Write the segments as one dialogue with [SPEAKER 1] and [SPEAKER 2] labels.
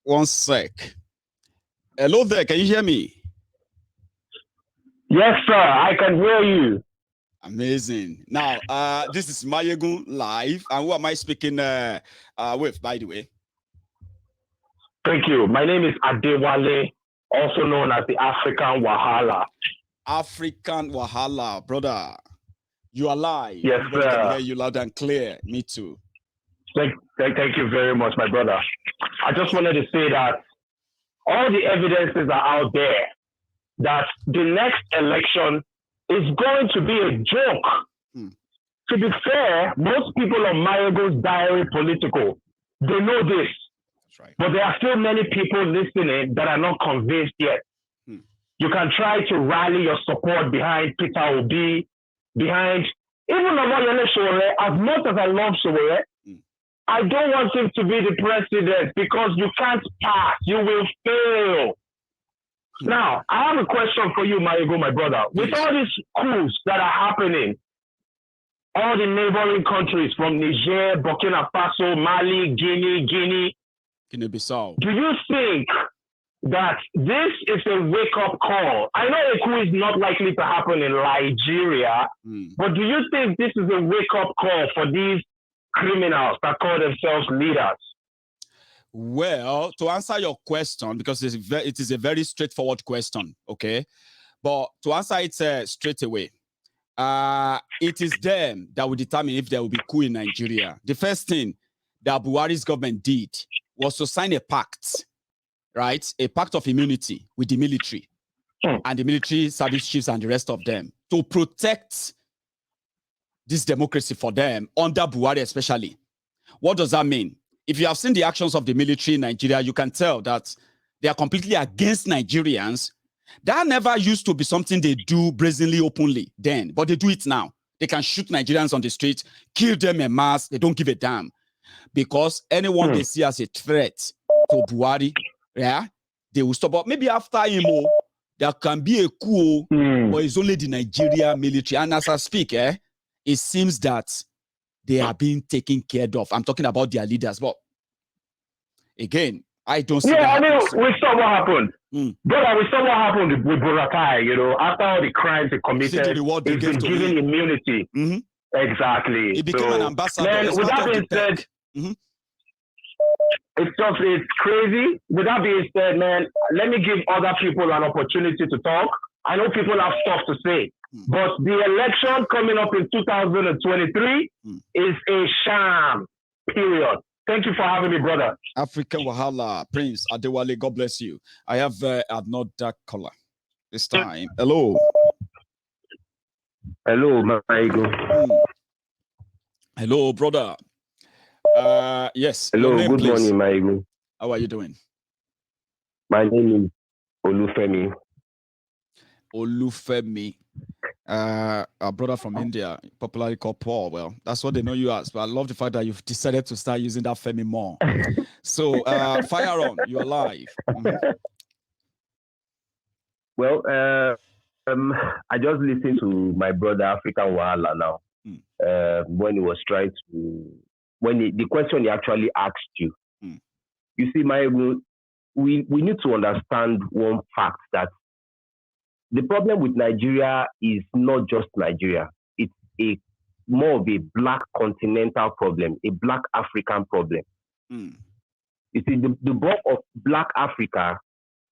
[SPEAKER 1] One sec. Hello there, can you hear me?
[SPEAKER 2] Yes, sir, I can hear you.
[SPEAKER 1] Amazing. Now, this is Mayegun live, and who am I speaking with, by the way?
[SPEAKER 2] Thank you. My name is Adewale, also known as the African Wahala.
[SPEAKER 1] African Wahala, brother. You are live.
[SPEAKER 2] Yes,
[SPEAKER 1] Everybody
[SPEAKER 2] sir.
[SPEAKER 1] can hear you loud and clear. Me too.
[SPEAKER 2] Thank you very much, my brother. I just wanted to say that all the evidences are out there that the next election is going to be a joke. To be fair, most people on Mayegun's Diary Political, they know this.
[SPEAKER 1] That's right.
[SPEAKER 2] But there are still many people listening that are not convinced yet. You can try to rally your support behind Peter Obi, behind even Obasanjo Sowore. As much as I love Sowore, I don't want him to be the president because you can't pass. You will fail. Now, I have a question for you, Mayegun, my brother. With all these coups that are happening, all the neighboring countries from Niger, Burkina Faso, Mali,
[SPEAKER 1] Guinea-Bissau.
[SPEAKER 2] Do you think that this is a wake-up call? I know a coup is not likely to happen in Nigeria, but do you think this is a wake-up call for these criminals that call themselves leaders?
[SPEAKER 1] Well, to answer your question, because it is a very straightforward question, okay? But to answer it straight away, it is them that will determine if there will be coup in Nigeria. The first thing that Buhari's government did was to sign a pact, right? A pact of immunity with the military and the military service chiefs and the rest of them to protect this democracy for them under Buhari especially. What does that mean? If you have seen the actions of the military in Nigeria, you can tell that they are completely against Nigerians. That never used to be something they do brazenly, openly then, but they do it now. They can shoot Nigerians on the street, kill them en masse. They don't give a damn. Because anyone they see as a threat to Buhari, yeah, they will stop. But maybe after him, there can be a coup, but it's only the Nigeria military. And as I speak, it seems that they are being taken care of. I'm talking about their leaders. But again, I don't see that.
[SPEAKER 2] I mean, we saw what happened. Brother, we saw what happened with Buratai, after all the crimes he committed, he's been given immunity. Exactly.
[SPEAKER 1] He became an ambassador.
[SPEAKER 2] Man, with that being said, it's crazy. With that being said, man, let me give other people an opportunity to talk. I know people have stuff to say, but the election coming up in 2023 is a sham, period. Thank you for having me, brother.
[SPEAKER 1] African Wahala, Prince Adewale, God bless you. I have another caller this time. Hello.
[SPEAKER 2] Hello, Mayegun.
[SPEAKER 1] Hello, brother. Yes.
[SPEAKER 2] Hello,
[SPEAKER 1] name,
[SPEAKER 2] good
[SPEAKER 1] please.
[SPEAKER 2] morning, Mayegun.
[SPEAKER 1] How are you doing?
[SPEAKER 2] My name is Olufemi.
[SPEAKER 1] Olufemi. A brother from India, popularly called Paul. Well, that's what they know you as. But I love the fact that you've decided to start using that Femi more. So, fire on. You're live.
[SPEAKER 2] Well, I just listened to my brother African Wahala now. When he was trying to, the question he actually asked you. You see, we need to understand one fact, that the problem with Nigeria is not just Nigeria. It's more of a black continental problem, a black African problem. You see, the bulk of black Africa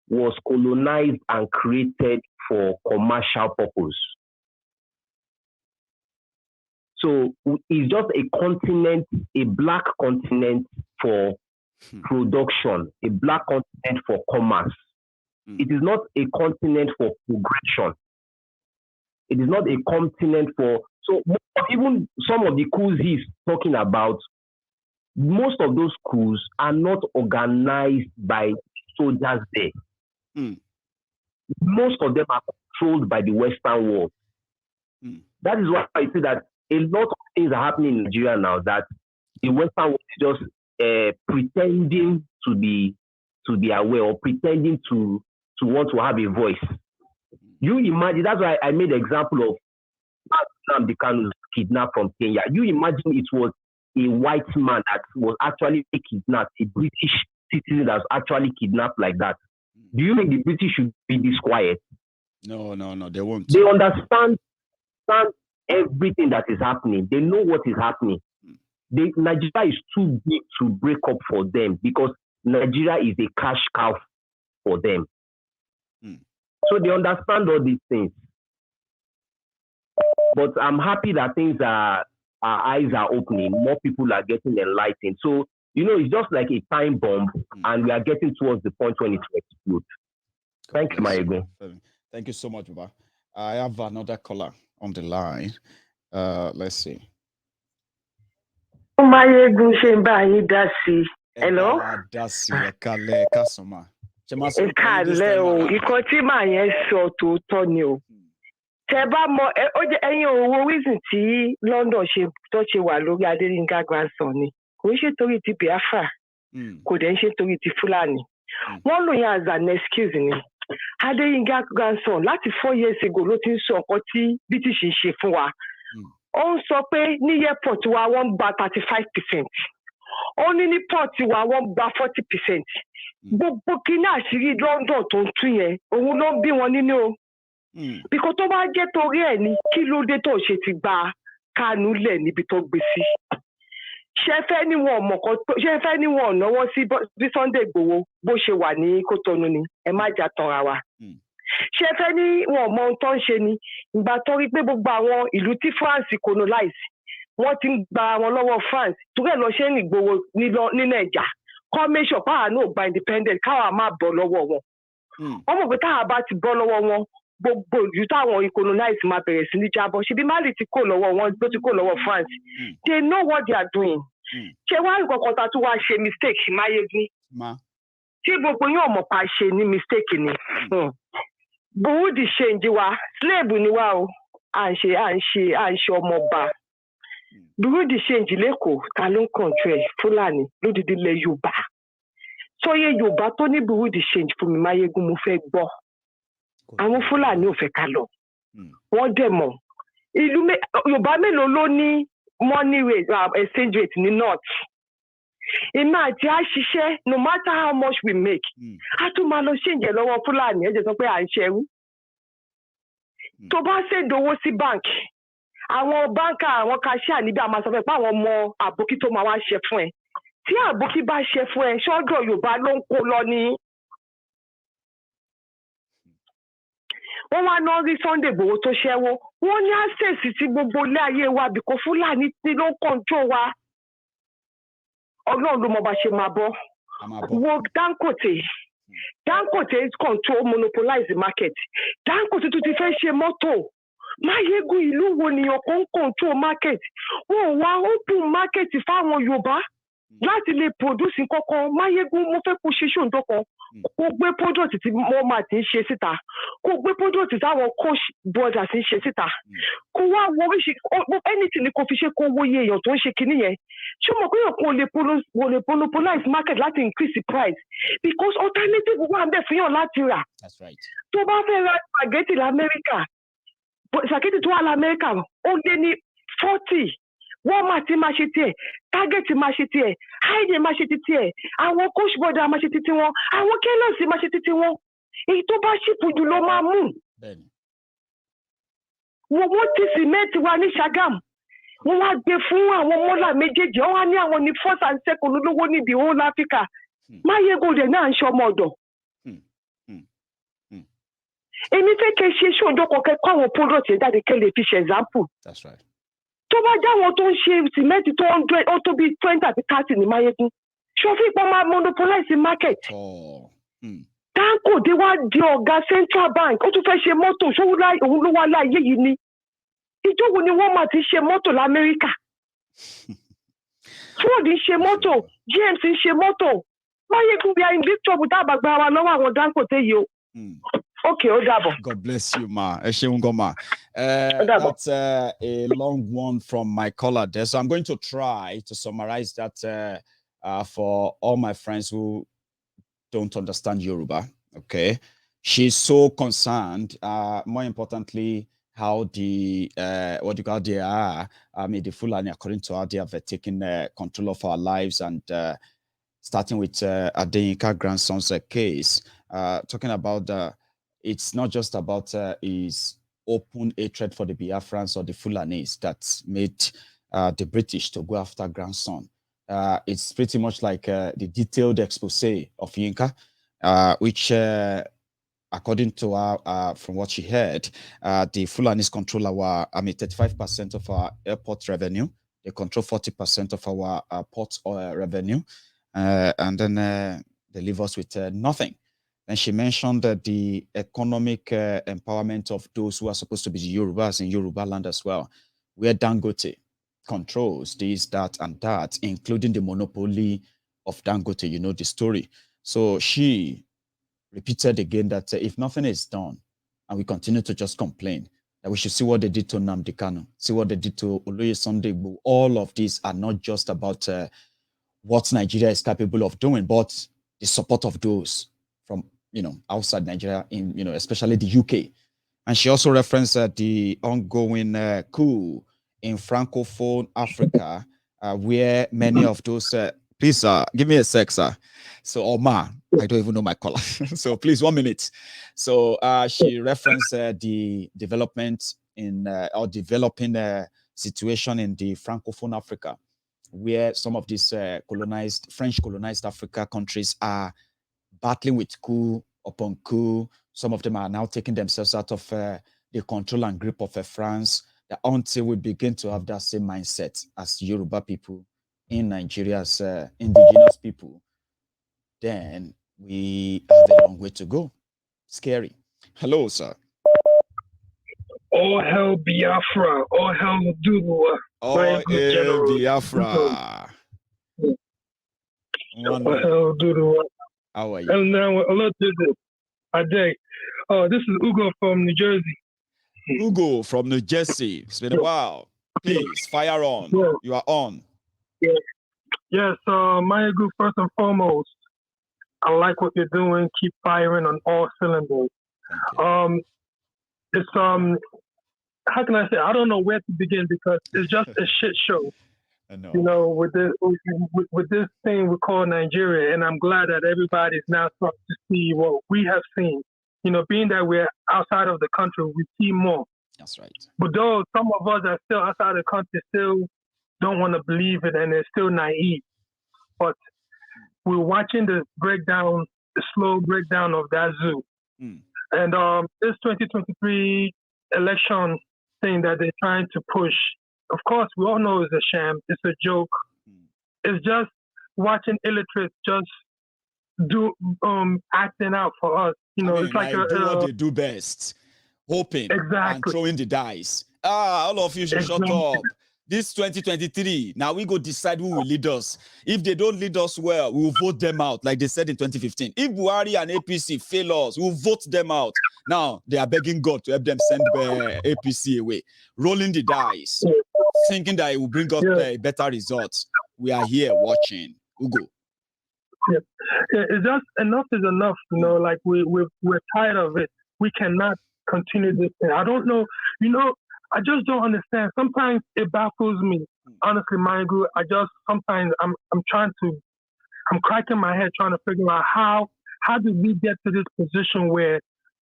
[SPEAKER 2] was colonized and created for commercial purpose. So it's just a continent, a black continent for production, a black continent for commerce. It is not a continent for progression. It is not a continent for... So even some of the coups he's talking about, most of those coups are not organized by soldiers there. Most of them are controlled by the Western world. That is why I see that a lot of things are happening in Nigeria now, that the Western world is just pretending to be aware, or pretending to want to have a voice. You imagine, that's why I made an example of Nnamdi Kanu's kidnapped from Kenya. You imagine it was a white man that was actually kidnapped, a British citizen that was actually kidnapped like that, do you think the British should be this quiet?
[SPEAKER 1] No, they won't.
[SPEAKER 2] They understand everything that is happening. They know what is happening. Nigeria is too big to break up for them because Nigeria is a cash cow for them. So they understand all these things. But I'm happy that our eyes are opening. More people are getting enlightened. So, it's just like a time bomb, and we are getting towards the point when it will explode. Thanks, Mayego.
[SPEAKER 1] Thank you so much, Baba. I have another caller on the line. Let's see.
[SPEAKER 3] Hello? Ìkàlẹ̀ o, ìkan tí màá yẹn sọ tòótọ́ ni o. Tẹ́ bá mọ̀ ẹ̀yin owó reason tí London tó ṣe wà lórí Adéyínká grandson ni. Kò ń ṣe torí ti Biafra, kò dẹ̀ ń ṣe torí ti Fúlàní. Wọ́n lò yẹn as an excuse ni. Adéyínká grandson láti 4 years ago ló ti ń sọ nǹkan tí British ń ṣe fún wa. Ó ń sọ pé ní airport wa wọ́n gba 35%. Ó ní port wa wọ́n gba 40%. Gbogbo kíní àṣírí London tó ń tú yẹn, òun ló ń bí wọn nínú o. Because tó bá jẹ́ torí ẹ̀ ní kí ló dé tó ṣe ti gba Kánú lẹ̀ níbi tó gbé sí. Ṣé fẹ́ ní wọn náwó sí bí Sunday Igboho bó ṣe wà ní Kótónú ni, ẹ má jà tanra wa. Ṣé fẹ́ ní wọn mọ ohun tó ń ṣe ni, ìgbà tó rí pé gbogbo àwọn ìlú tí France colonize wọ́n ti ń gba wọn lọ́wọ́ France, torí ẹ̀ lọ ṣe ní Igboho ní Nàìjà. Commission power náà gba independent káwa máa bọ́ lọ́wọ́ wọn. Wọ́n mọ̀ pé táwa bá ti bọ́ lọ́wọ́ wọn gbogbo ìlú táwọn colonize máa bẹ̀rẹ̀ sí ní jábọ̀. Ṣebí Mali ti kó lọ́wọ́ wọn ló ti kó lọ́wọ́ France. They know what they are doing. Ṣé wá nǹkan kan tá tó wá ṣe mistake Máyégún? Tí gbogbo yóò mọ̀ pa ṣe ní mistake ni. Burundi change wa, slave ni wa o. À ń ṣe ọmọọba. Burundi change lẹ́kọ̀ọ́ ta ló ń control Fúlàní lódìdí ilẹ̀ Yorùbá. Sọyẹ Yorùbá tó ní Burundi change fún mi Máyégún mo fẹ́ gbọ́. Àwọn Fúlàní ò fẹ́ ká lọ. Wọ́n dẹ̀ mọ̀. Ìlú Yorùbá mélòó ló ní money rate exchange rate ní north? Ìmọ̀ àti àṣìṣe no matter how much we make. A tún máa lọ change lọ́wọ́ Fúlàní ẹ̀jẹ̀ sọ pé à ń ṣẹ́rú. Tó bá ṣèdówó sí báńkì. Àwọn báńkà àwọn cashier níbi àmà sọ pé àwọn ọmọ àbókí tó máa wá ṣe fún ẹ. Tí àbókí bá ṣe fún ẹ, ṣọ́dọ̀ Yorùbá ló ń kó lọ ní. Wọ́n wá ná rí Sunday Igboho tó ṣẹ́wó. Wọ́n ní access sí gbogbo ilé ayé wa bìkọ́ Fúlàní tí ló ń control wa. Ọlọ́run ló mọ bá ṣe máa bọ́. Wo Dangote control monopolize the market. Dangote tún ti fẹ́ ṣe mọ́tò. Máyégún ìlú wo nìyàn kan control market? Wọ́n wá open market fáwọn Yorùbá láti lè produce nǹkankan. Máyégún mo fẹ́ kó ṣe ṣòǹdó kan. Kó gbé product tí wọ́n máa ti ń ṣe síta. Kó gbé product táwọn coach brothers ń ṣe síta. Kó wá wo anything ni kò fi ṣe kó wo iye èèyàn tó ń ṣe kinní yẹn. Ṣé mo pé èèyàn kò lè monopolize market láti increase the price? Because alternative wà ń bẹ̀ fún yàn láti rà. Tó bá fẹ́ ra spaghetti l'Amẹ́ríkà. Spaghetti tó wà l'Amẹ́ríkà ó lé ní 40. Walmart máa ṣe tiẹ̀, Target máa ṣe tiẹ̀, Hyde máa ṣe tiẹ̀, àwọn Coach Border máa ṣe titi wọn, àwọn Kellogg's máa ṣe titi wọn. Èyí tó bá ṣìpù jù ló máa mú. Wọ́n ti cement wa ní Ṣàgámù. Wọ́n wá gbé fún àwọn mọ́là méjèèjì. Wọ́n wá ní àwọn ní first and second olówó ní the whole Africa. Máyégún rẹ̀ náà ń ṣe ọmọ ọ̀dọ̀. Èmi fẹ́ kẹ́ ṣe ṣòǹdó kọ̀ọ̀kẹ́ kọ́ àwọn product yẹn jáde kẹ́ lè fi ṣe example. Tó bá jáwọn tó ń ṣe cement tó 100 ó tó bí 20 àti 30 ní Máyégún. Ṣòfin pọ̀ máa monopolize market. Dangote wá di ọ̀gá Central Bank. Ó tún fẹ́ ṣe mọ́tò òun ló wá láàyè yìí ni. Ìjọba ni wọ́n máa ti ṣe mọ́tò l'Amẹ́ríkà. Ford ń ṣe mọ́tò, GM ń ṣe mọ́tò. Máyégún we are in big trouble dábàá gba wa lọ́wọ́ àwọn Dangote yìí o. Okay, ó dàbọ̀.
[SPEAKER 1] God bless you, ma. Ẹ ṣeun gan, ma. That's a long one from my caller there. So I'm going to try to summarize that for all my friends who don't understand Yoruba. Okay. She's so concerned, more importantly, how the what you call the the Fulani, according to how they have taken control of our lives, and starting with Adeyinka grandson's case, talking about it's not just about his open hatred for the Biafrans or the Fulanis that made the British to go after grandson. It's pretty much like the detailed expose of Yinka, which according to her, from what she heard, the Fulanis control our, 35% of our airport revenue. They control 40% of our port revenue. And then they leave us with nothing. And she mentioned that the economic empowerment of those who are supposed to be the Yorubas in Yoruba land as well, where Dangote controls this, that, and that, including the monopoly of Dangote, you know the story. So she repeated again that if nothing is done and we continue to just complain, that we should see what they did to Nnamdi Kanu, see what they did to Oloye Sunday Igboho. All of these are not just about what Nigeria is capable of doing, but the support of those from, outside Nigeria, in, especially the UK. And she also referenced the ongoing coup in Francophone Africa, where many of those, please give me a sec, sir. So, Omar, I don't even know my color. So please, 1 minute. So she referenced the development in or developing situation in the Francophone Africa, where some of these French colonized Africa countries are battling with coup upon coup. Some of them are now taking themselves out of the control and grip of France, until we begin to have that same mindset as Yoruba people in Nigeria, as indigenous people, then we have a long way to go. Scary. Hello, sir.
[SPEAKER 4] All hell Biafra. All hell Dudua.
[SPEAKER 1] All hell Biafra.
[SPEAKER 4] All hell Dudua.
[SPEAKER 1] How are you?
[SPEAKER 4] And now, hello, Ade. Oh, this is Ugo from New Jersey.
[SPEAKER 1] Ugo from New Jersey. It's been a while. Please, fire on.
[SPEAKER 4] Yeah.
[SPEAKER 1] You are on.
[SPEAKER 4] Yeah. Yes, Mayagu, first and foremost, I like what you're doing. Keep firing on all cylinders. It's how can I say? I don't know where to begin because it's just a shit show.
[SPEAKER 1] I know.
[SPEAKER 4] You know, with this thing we call Nigeria, and I'm glad that everybody's now starting to see what we have seen. You know, being that we're outside of the country, we see more.
[SPEAKER 1] That's right.
[SPEAKER 4] But though some of us are still outside the country, still don't want to believe it, and they're still naive. But we're watching the breakdown, the slow breakdown of that zoo. And this 2023 election thing that they're trying to push, of course, we all know it's a sham. It's a joke. It's just watching illiterates just do acting out for us. You know, it's like
[SPEAKER 1] do what they do best, hoping and throwing the dice. All of you should shut up. This 2023, now we go decide who will lead us. If they don't lead us well, we will vote them out, like they said in 2015. If Buhari and APC fail us, we'll vote them out. Now they are begging God to help them send APC away, rolling the dice, thinking that it will bring us better results. We are here watching. Ugo.
[SPEAKER 4] Yeah, it's just enough is enough. You know, like we're tired of it. We cannot continue this thing. I don't know. You know, I just don't understand. Sometimes it baffles me. Honestly, Mayagu, sometimes I'm cracking my head trying to figure out how did we get to this position where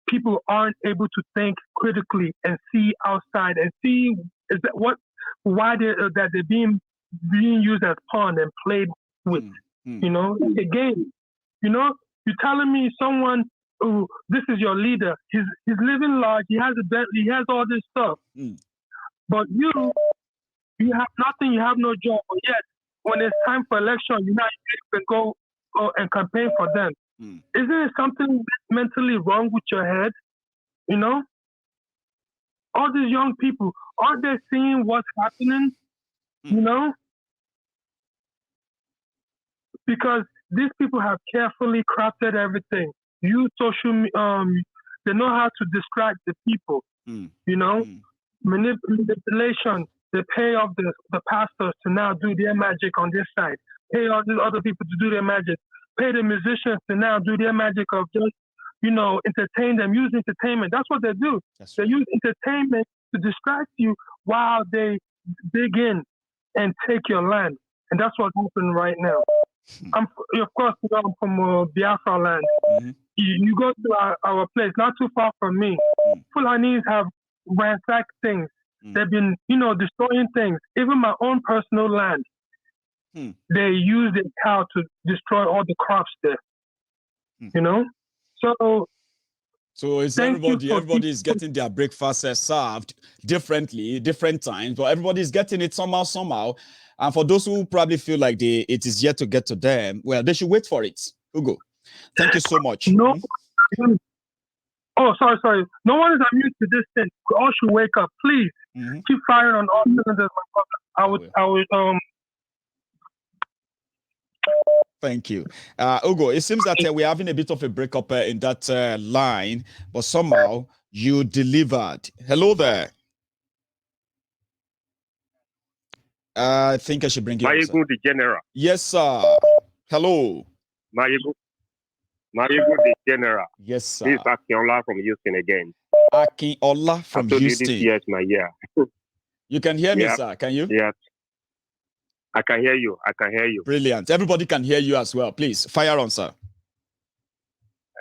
[SPEAKER 4] people aren't able to think critically and see outside and see why they're being used as pawn and played with. You know, a game. You know, you're telling me someone, oh, this is your leader. He's living large. He has a Bentley. He has all this stuff. But you have nothing. You have no job. But yet, when it's time for election, you can go and campaign for them. Isn't it something mentally wrong with your head? You know, all these young people, aren't they seeing what's happening? You know, because these people have carefully crafted everything. Use social, they know how to distract the people. You know, manipulation. They pay off the pastors to now do their magic on this side. Pay all these other people to do their magic. Pay the musicians to now do their magic of just, you know, entertain them. Use entertainment. That's what they do. They use entertainment to distract you while they dig in and take your land. And that's what's happening right now. Of course, I'm from Biafra land.
[SPEAKER 1] Mm-hmm.
[SPEAKER 4] You go to our place, not too far from me. Fulanis have ransacked things. They've been, destroying things. Even my own personal land. They use the cow to destroy all the crops there.
[SPEAKER 1] So it's everybody is getting their breakfast served differently, different times, but everybody's getting it somehow. And for those who probably feel like it is yet to get to them, well, they should wait for it. Ugo, thank you so much.
[SPEAKER 4] No. Oh, sorry. No one is immune to this thing. We all should wake up. Please keep firing on all cylinders. I would.
[SPEAKER 1] Thank you. Ugo, it seems that we're having a bit of a breakup in that line, but somehow you delivered. Hello there. I think I should bring you on,
[SPEAKER 5] Mayego the General.
[SPEAKER 1] Yes, sir. Hello.
[SPEAKER 5] Mayego the General.
[SPEAKER 1] Yes, sir.
[SPEAKER 5] This is Akinola from Houston again.
[SPEAKER 1] Akinola from Houston.
[SPEAKER 5] This year is my year.
[SPEAKER 1] You can hear me, sir, can you?
[SPEAKER 5] Yes. I can hear you.
[SPEAKER 1] Brilliant. Everybody can hear you as well. Please, fire on, sir.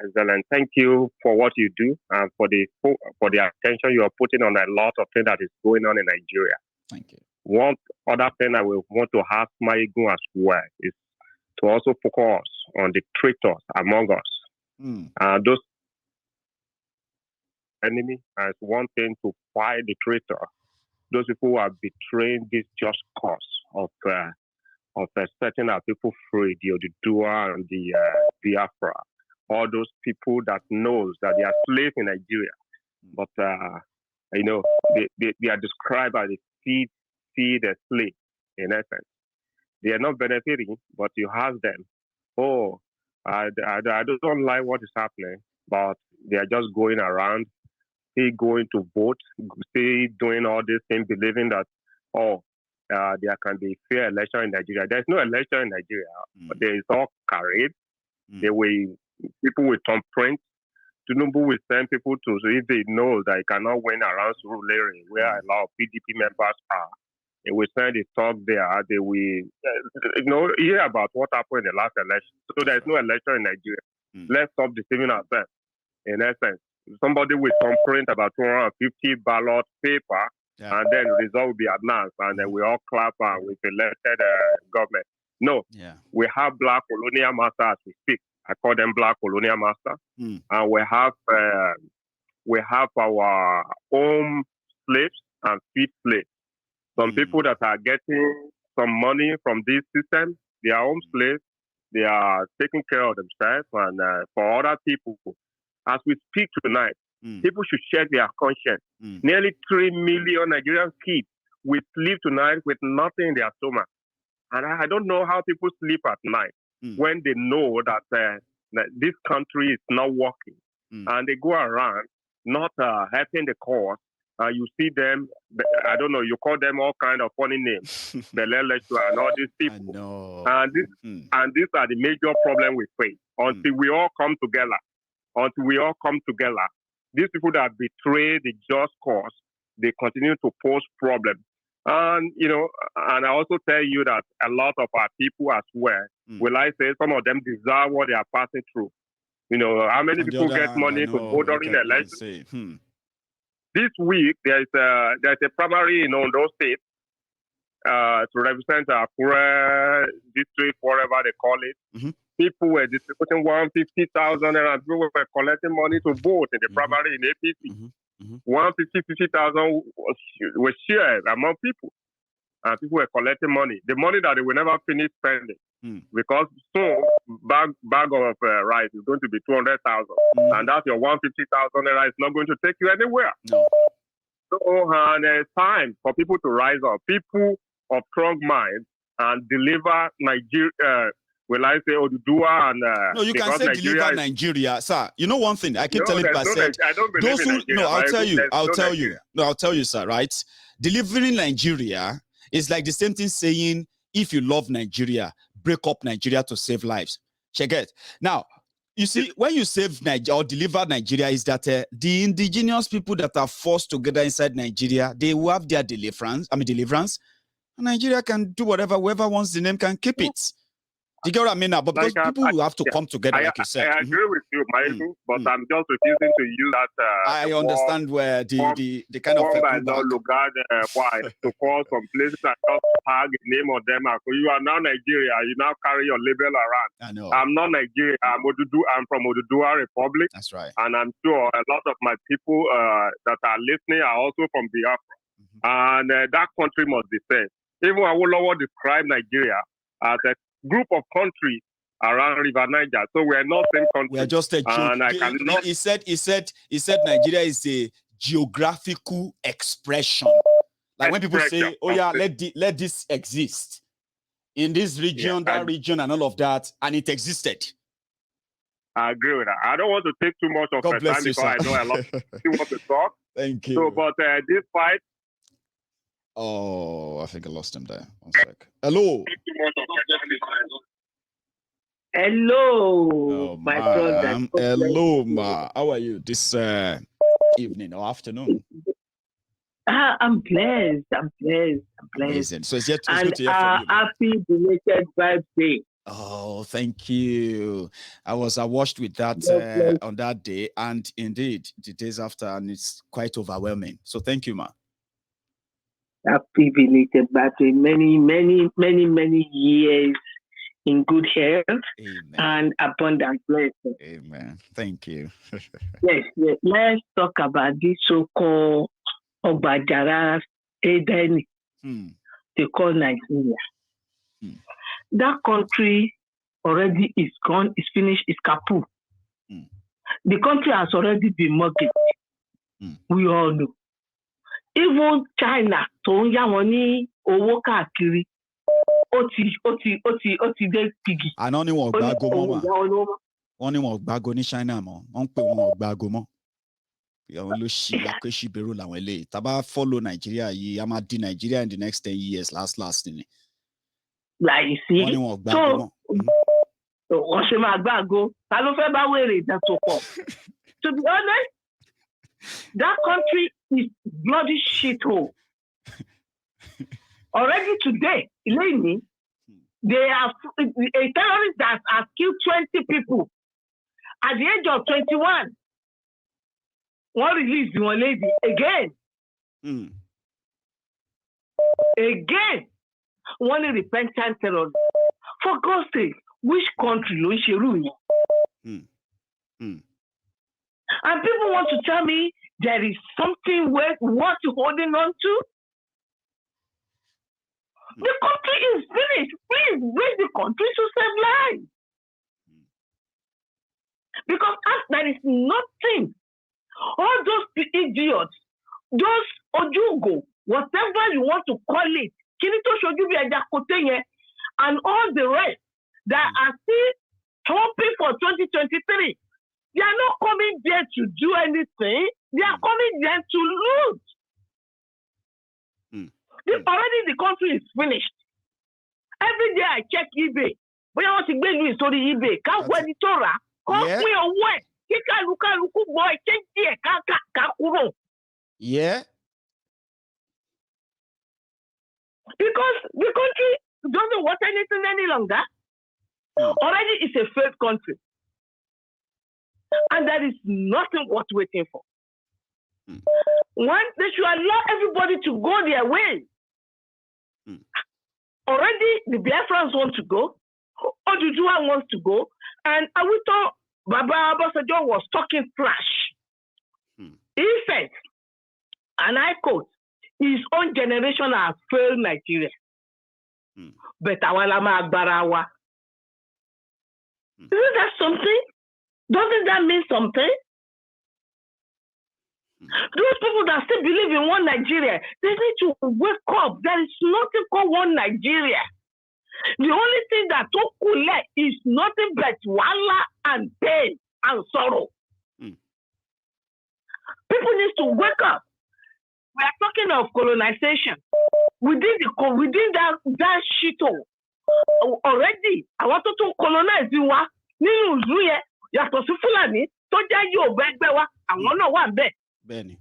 [SPEAKER 5] Excellent. Thank you for what you do and for the attention you are putting on a lot of things that is going on in Nigeria.
[SPEAKER 1] Thank you.
[SPEAKER 5] One other thing I will want to ask Mayego as well is to also focus on the traitors among us. Those enemy as one thing to fight the traitor. Those people who are betraying this just cause of setting our people free, the Oduduwa and the Biafra, all those people that knows that they are slaves in Nigeria, but they are described as the feed a slave in essence. They are not benefiting, but you ask them, I don't like what is happening, but they are just going around, still going to vote, still doing all these things, believing that, there can be fair election in Nigeria. There's no election in Nigeria. But there is all carried. People will thumbprint. Tinubu will send people to, so if they know that he cannot win around Surulere, where a lot of PDP members are, they will send a talk there. They will, hear about what happened in the last election. So there's no election in Nigeria. Let's stop deceiving ourselves. In essence, somebody will thumbprint about 250 ballot paper, and then the result will be announced, and then we all clap and we've elected government. No, we have black colonial masters as we speak. I call them black colonial masters, and we have our own slaves and feed slaves. Some people that are getting some money from this system, their own slaves, they are taking care of themselves, and for other people, as we speak tonight, people should check their conscience. Nearly 3 million Nigerian kids will sleep tonight with nothing in their stomach. And I don't know how people sleep at night when they know that this country is not working. And they go around not helping the cause. You see them, I don't know, you call them all kind of funny names, Belelectua and all these people. And these are the major problem we face. Until we all come together, these people that betray the just cause, they continue to pose problems. And, and I also tell you that a lot of our people as well, will I say, some of them deserve what they are passing through. How many people get money to vote during the election? This week, there's a primary in Ondo State to represent Akure district, whatever they call it. People were distributing 150,000 and people were collecting money to vote in the primary in APC. 150,000 was shared among people. And people were collecting money. The money that they will never finish spending. Because soon, bag of rice is going to be 200,000. And that's your 150,000 naira is not going to take you anywhere.
[SPEAKER 1] No.
[SPEAKER 5] So it's time for people to rise up. People of strong minds and deliver Nigeria. Will I say Oduduwa and
[SPEAKER 1] no, you can say Nigeria deliver Nigeria, sir. You know one thing I keep telling people.
[SPEAKER 5] I don't believe
[SPEAKER 1] those
[SPEAKER 5] in Nigeria.
[SPEAKER 1] I'll tell you, sir. Right? Delivering Nigeria is like the same thing saying if you love Nigeria, break up Nigeria to save lives. Check it. Now, You see, when you save Nigeria or deliver Nigeria, is that the indigenous people that are forced together inside Nigeria, they will have their deliverance. And Nigeria can do whatever, whoever wants the name can keep it. Do you get what I mean now? But because people will have to come together, like you said.
[SPEAKER 5] I agree with you, Michael, but I'm just refusing to use that.
[SPEAKER 1] I understand where the kind of
[SPEAKER 5] to call some places and just tag the name of them. So you are now Nigeria. You now carry your label around.
[SPEAKER 1] I know.
[SPEAKER 5] I'm not Nigeria. I'm from Oduduwa Republic.
[SPEAKER 1] That's right.
[SPEAKER 5] And I'm sure a lot of my people that are listening are also from Biafra. And that country must be saved. Even Awolowo described Nigeria as a group of countries around River Niger. So we are not same country.
[SPEAKER 1] We are just a joke. He said Nigeria is a geographical expression. Like when people say, "Oh yeah, let this exist in this region, that region, and all of that," and it existed.
[SPEAKER 5] I agree with that. I don't want to take too much of your time because I know a lot of people want to talk.
[SPEAKER 1] Thank you.
[SPEAKER 5] So, but this fight.
[SPEAKER 1] Oh, I think I lost him there. One sec. Hello.
[SPEAKER 3] Hello, my brother.
[SPEAKER 1] Hello, ma. How are you this evening or afternoon?
[SPEAKER 3] I'm blessed.
[SPEAKER 1] Amazing. So it's good to hear from you.
[SPEAKER 3] Happy belated birthday.
[SPEAKER 1] Oh, thank you. I watched with that on that day, and indeed the days after, and it's quite overwhelming. So thank you, ma.
[SPEAKER 3] Happy belated birthday. Many years in good health.
[SPEAKER 1] Amen.
[SPEAKER 3] And abundant blessings.
[SPEAKER 1] Amen. Thank you.
[SPEAKER 3] Yes. Let's talk about this so-called Obajara Eden. They call Nigeria. That country already is gone, is finished, is kaput. The country has already been mortgaged. We all know. Even China, tó ń yá wọn ní owó káàkiri, ó ti dé pigi.
[SPEAKER 1] Àná ni wọn gbágo mọ́ mà. Wọ́n ní wọn gbágo ní China mọ́. Wọ́n ń pè wọn gbágo mọ́. Àwọn ló ṣì akéṣì bẹ̀rù làwọn eléyìí. Tá bá follow Nigeria yìí, a máa di Nigeria in the next 10 years last ni.
[SPEAKER 3] Láì sí.
[SPEAKER 1] Wọ́n ní wọn gbágo mọ́.
[SPEAKER 3] Wọ́n ṣe máa gbágo. Ta ló fẹ́ bá wèrè ìdásopọ̀? To be honest, that country is bloody shithole. Already today, Eleni, they have a terrorist that has killed 20 people at the age of 21. One released one lady again. Again, one repentant terrorist. For God's sake, which country ló ń ṣerú yẹn? And people want to tell me there is something worth holding on to. The country is finished. Please bring the country to save lives. Because there is nothing. All those idiots, those ojugo, whatever you want to call it, and all the rest that are still hoping for 2023, they are not coming there to do anything. They are coming there to loot. Already the country is finished. Every day I check eBay. But I want to get you story eBay. Can't wear the Torah. Can't wear away.
[SPEAKER 1] Yeah.
[SPEAKER 3] Because the country doesn't want anything any longer. Already it's a failed country. And there is nothing worth waiting for. One, they should allow everybody to go their way. Already the Biafrans want to go. Oduduwa wants to go. And Awito Baba Obasanjo was talking trash. He said, and I quote, his own generation has failed Nigeria. But awalama agbarawa. Isn't that something? Doesn't that mean something? Those people that still believe in one Nigeria, they need to wake up. There is nothing called one Nigeria. The only thing that Tokule is nothing but wala and pain and sorrow. People need to wake up. We are talking of colonization. Within that shithole, already, I want to colonize you. yàtọ̀ sí Fúlàní tó jẹ́ Yorùbá ẹgbẹ́ wa àwọn náà wà bẹ́ẹ̀.
[SPEAKER 1] Bẹ́ẹ̀ni.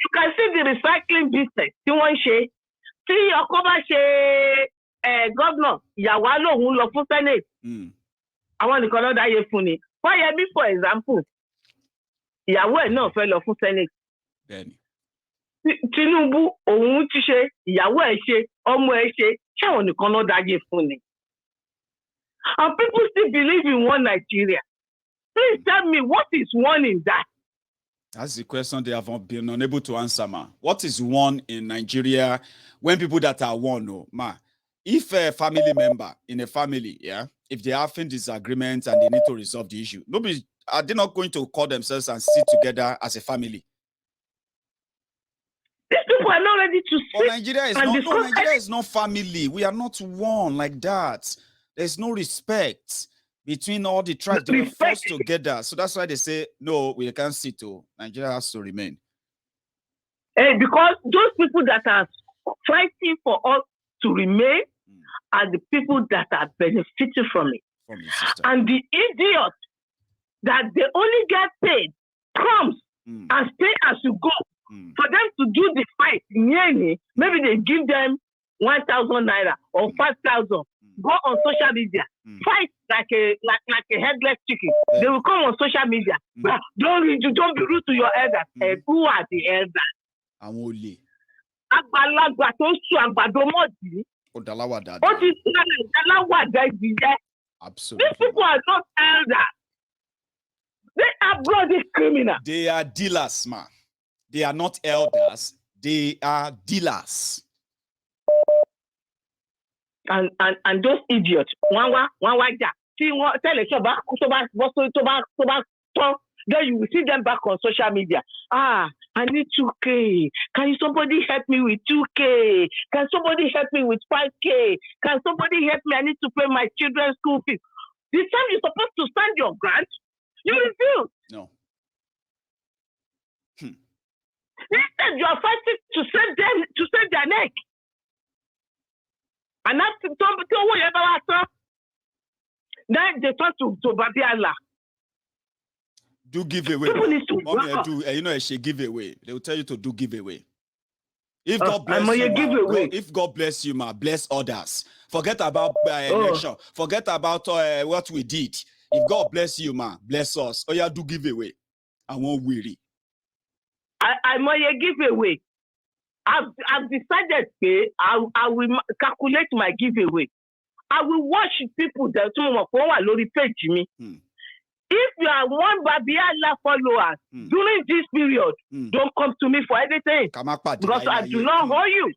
[SPEAKER 3] You can see the recycling business tí wọ́n ń ṣe. Tí ọkọ bá ṣe governor, ìyàwó á lòun lọ fún Senate. Àwọn nìkan ló dáyé fún ni. Fáyẹmí for example, ìyàwó ẹ̀ náà fẹ́ lọ fún Senate.
[SPEAKER 1] Bẹ́ẹ̀ni.
[SPEAKER 3] Tinubu òun ti ṣe, ìyàwó ẹ̀ ṣe, ọmọ ẹ̀ ṣe, ṣé àwọn nìkan ló dáyé fún ni? And people still believe in one Nigeria. Please tell me, what is one in that?
[SPEAKER 1] That's the question they have been unable to answer, ma. What is one in Nigeria when people that are one, no, ma? If a family member in a family, yeah, if they are having disagreements and they need to resolve the issue, nobody are they not going to call themselves and sit together as a family?
[SPEAKER 3] These people are not ready to
[SPEAKER 1] But
[SPEAKER 3] sit.
[SPEAKER 1] Nigeria is
[SPEAKER 3] and
[SPEAKER 1] not.
[SPEAKER 3] discuss
[SPEAKER 1] No, Nigeria is not family. We are not one like that. There's no respect between all the tribes. They were forced together, so that's why they say no. We can't sit. Oh, Nigeria has to remain.
[SPEAKER 3] Because those people that are fighting for us to remain are the people that are benefiting from it. And the idiots that they only get paid crumbs and stay as you go. For them to do the fight, maybe they give them 1,000 naira or 5,000. Go on social media, fight like a headless chicken. They will come on social media. Don't be rude to your elders. Who are the elders?
[SPEAKER 1] Amole.
[SPEAKER 3] Àgbàlagbà tó sùn àgbàdo mọ́dì. Ó ti sẹ́lẹ̀ ìdáláwàdà ìdíjẹ́.
[SPEAKER 1] Absolutely.
[SPEAKER 3] These people are not elders. They are bloody criminals.
[SPEAKER 1] They are dealers, man. They are not elders. They are dealers.
[SPEAKER 3] And those idiots, one ja. Then you will see them back on social media. I need 2K. Can somebody help me with 2K? Can somebody help me with 5K? Can somebody help me? I need to pay my children's school fees. The time you're supposed to stand your grant, you refuse.
[SPEAKER 1] No.
[SPEAKER 3] Instead, you are fighting to save their neck. And that's then they turn to Babiala.
[SPEAKER 1] Do giveaway. You know, she giveaway. They will tell you to do giveaway. If God bless you, if God bless you, ma, bless others. Forget about election. Forget about what we did. If God bless you, ma, bless us. Oh yeah, do giveaway. I won't weary.
[SPEAKER 3] I'm a giveaway. I've decided I will calculate my giveaway. I will watch people that page me. If you are one Babiala followers during this period, don't come to me for anything because I do not owe you.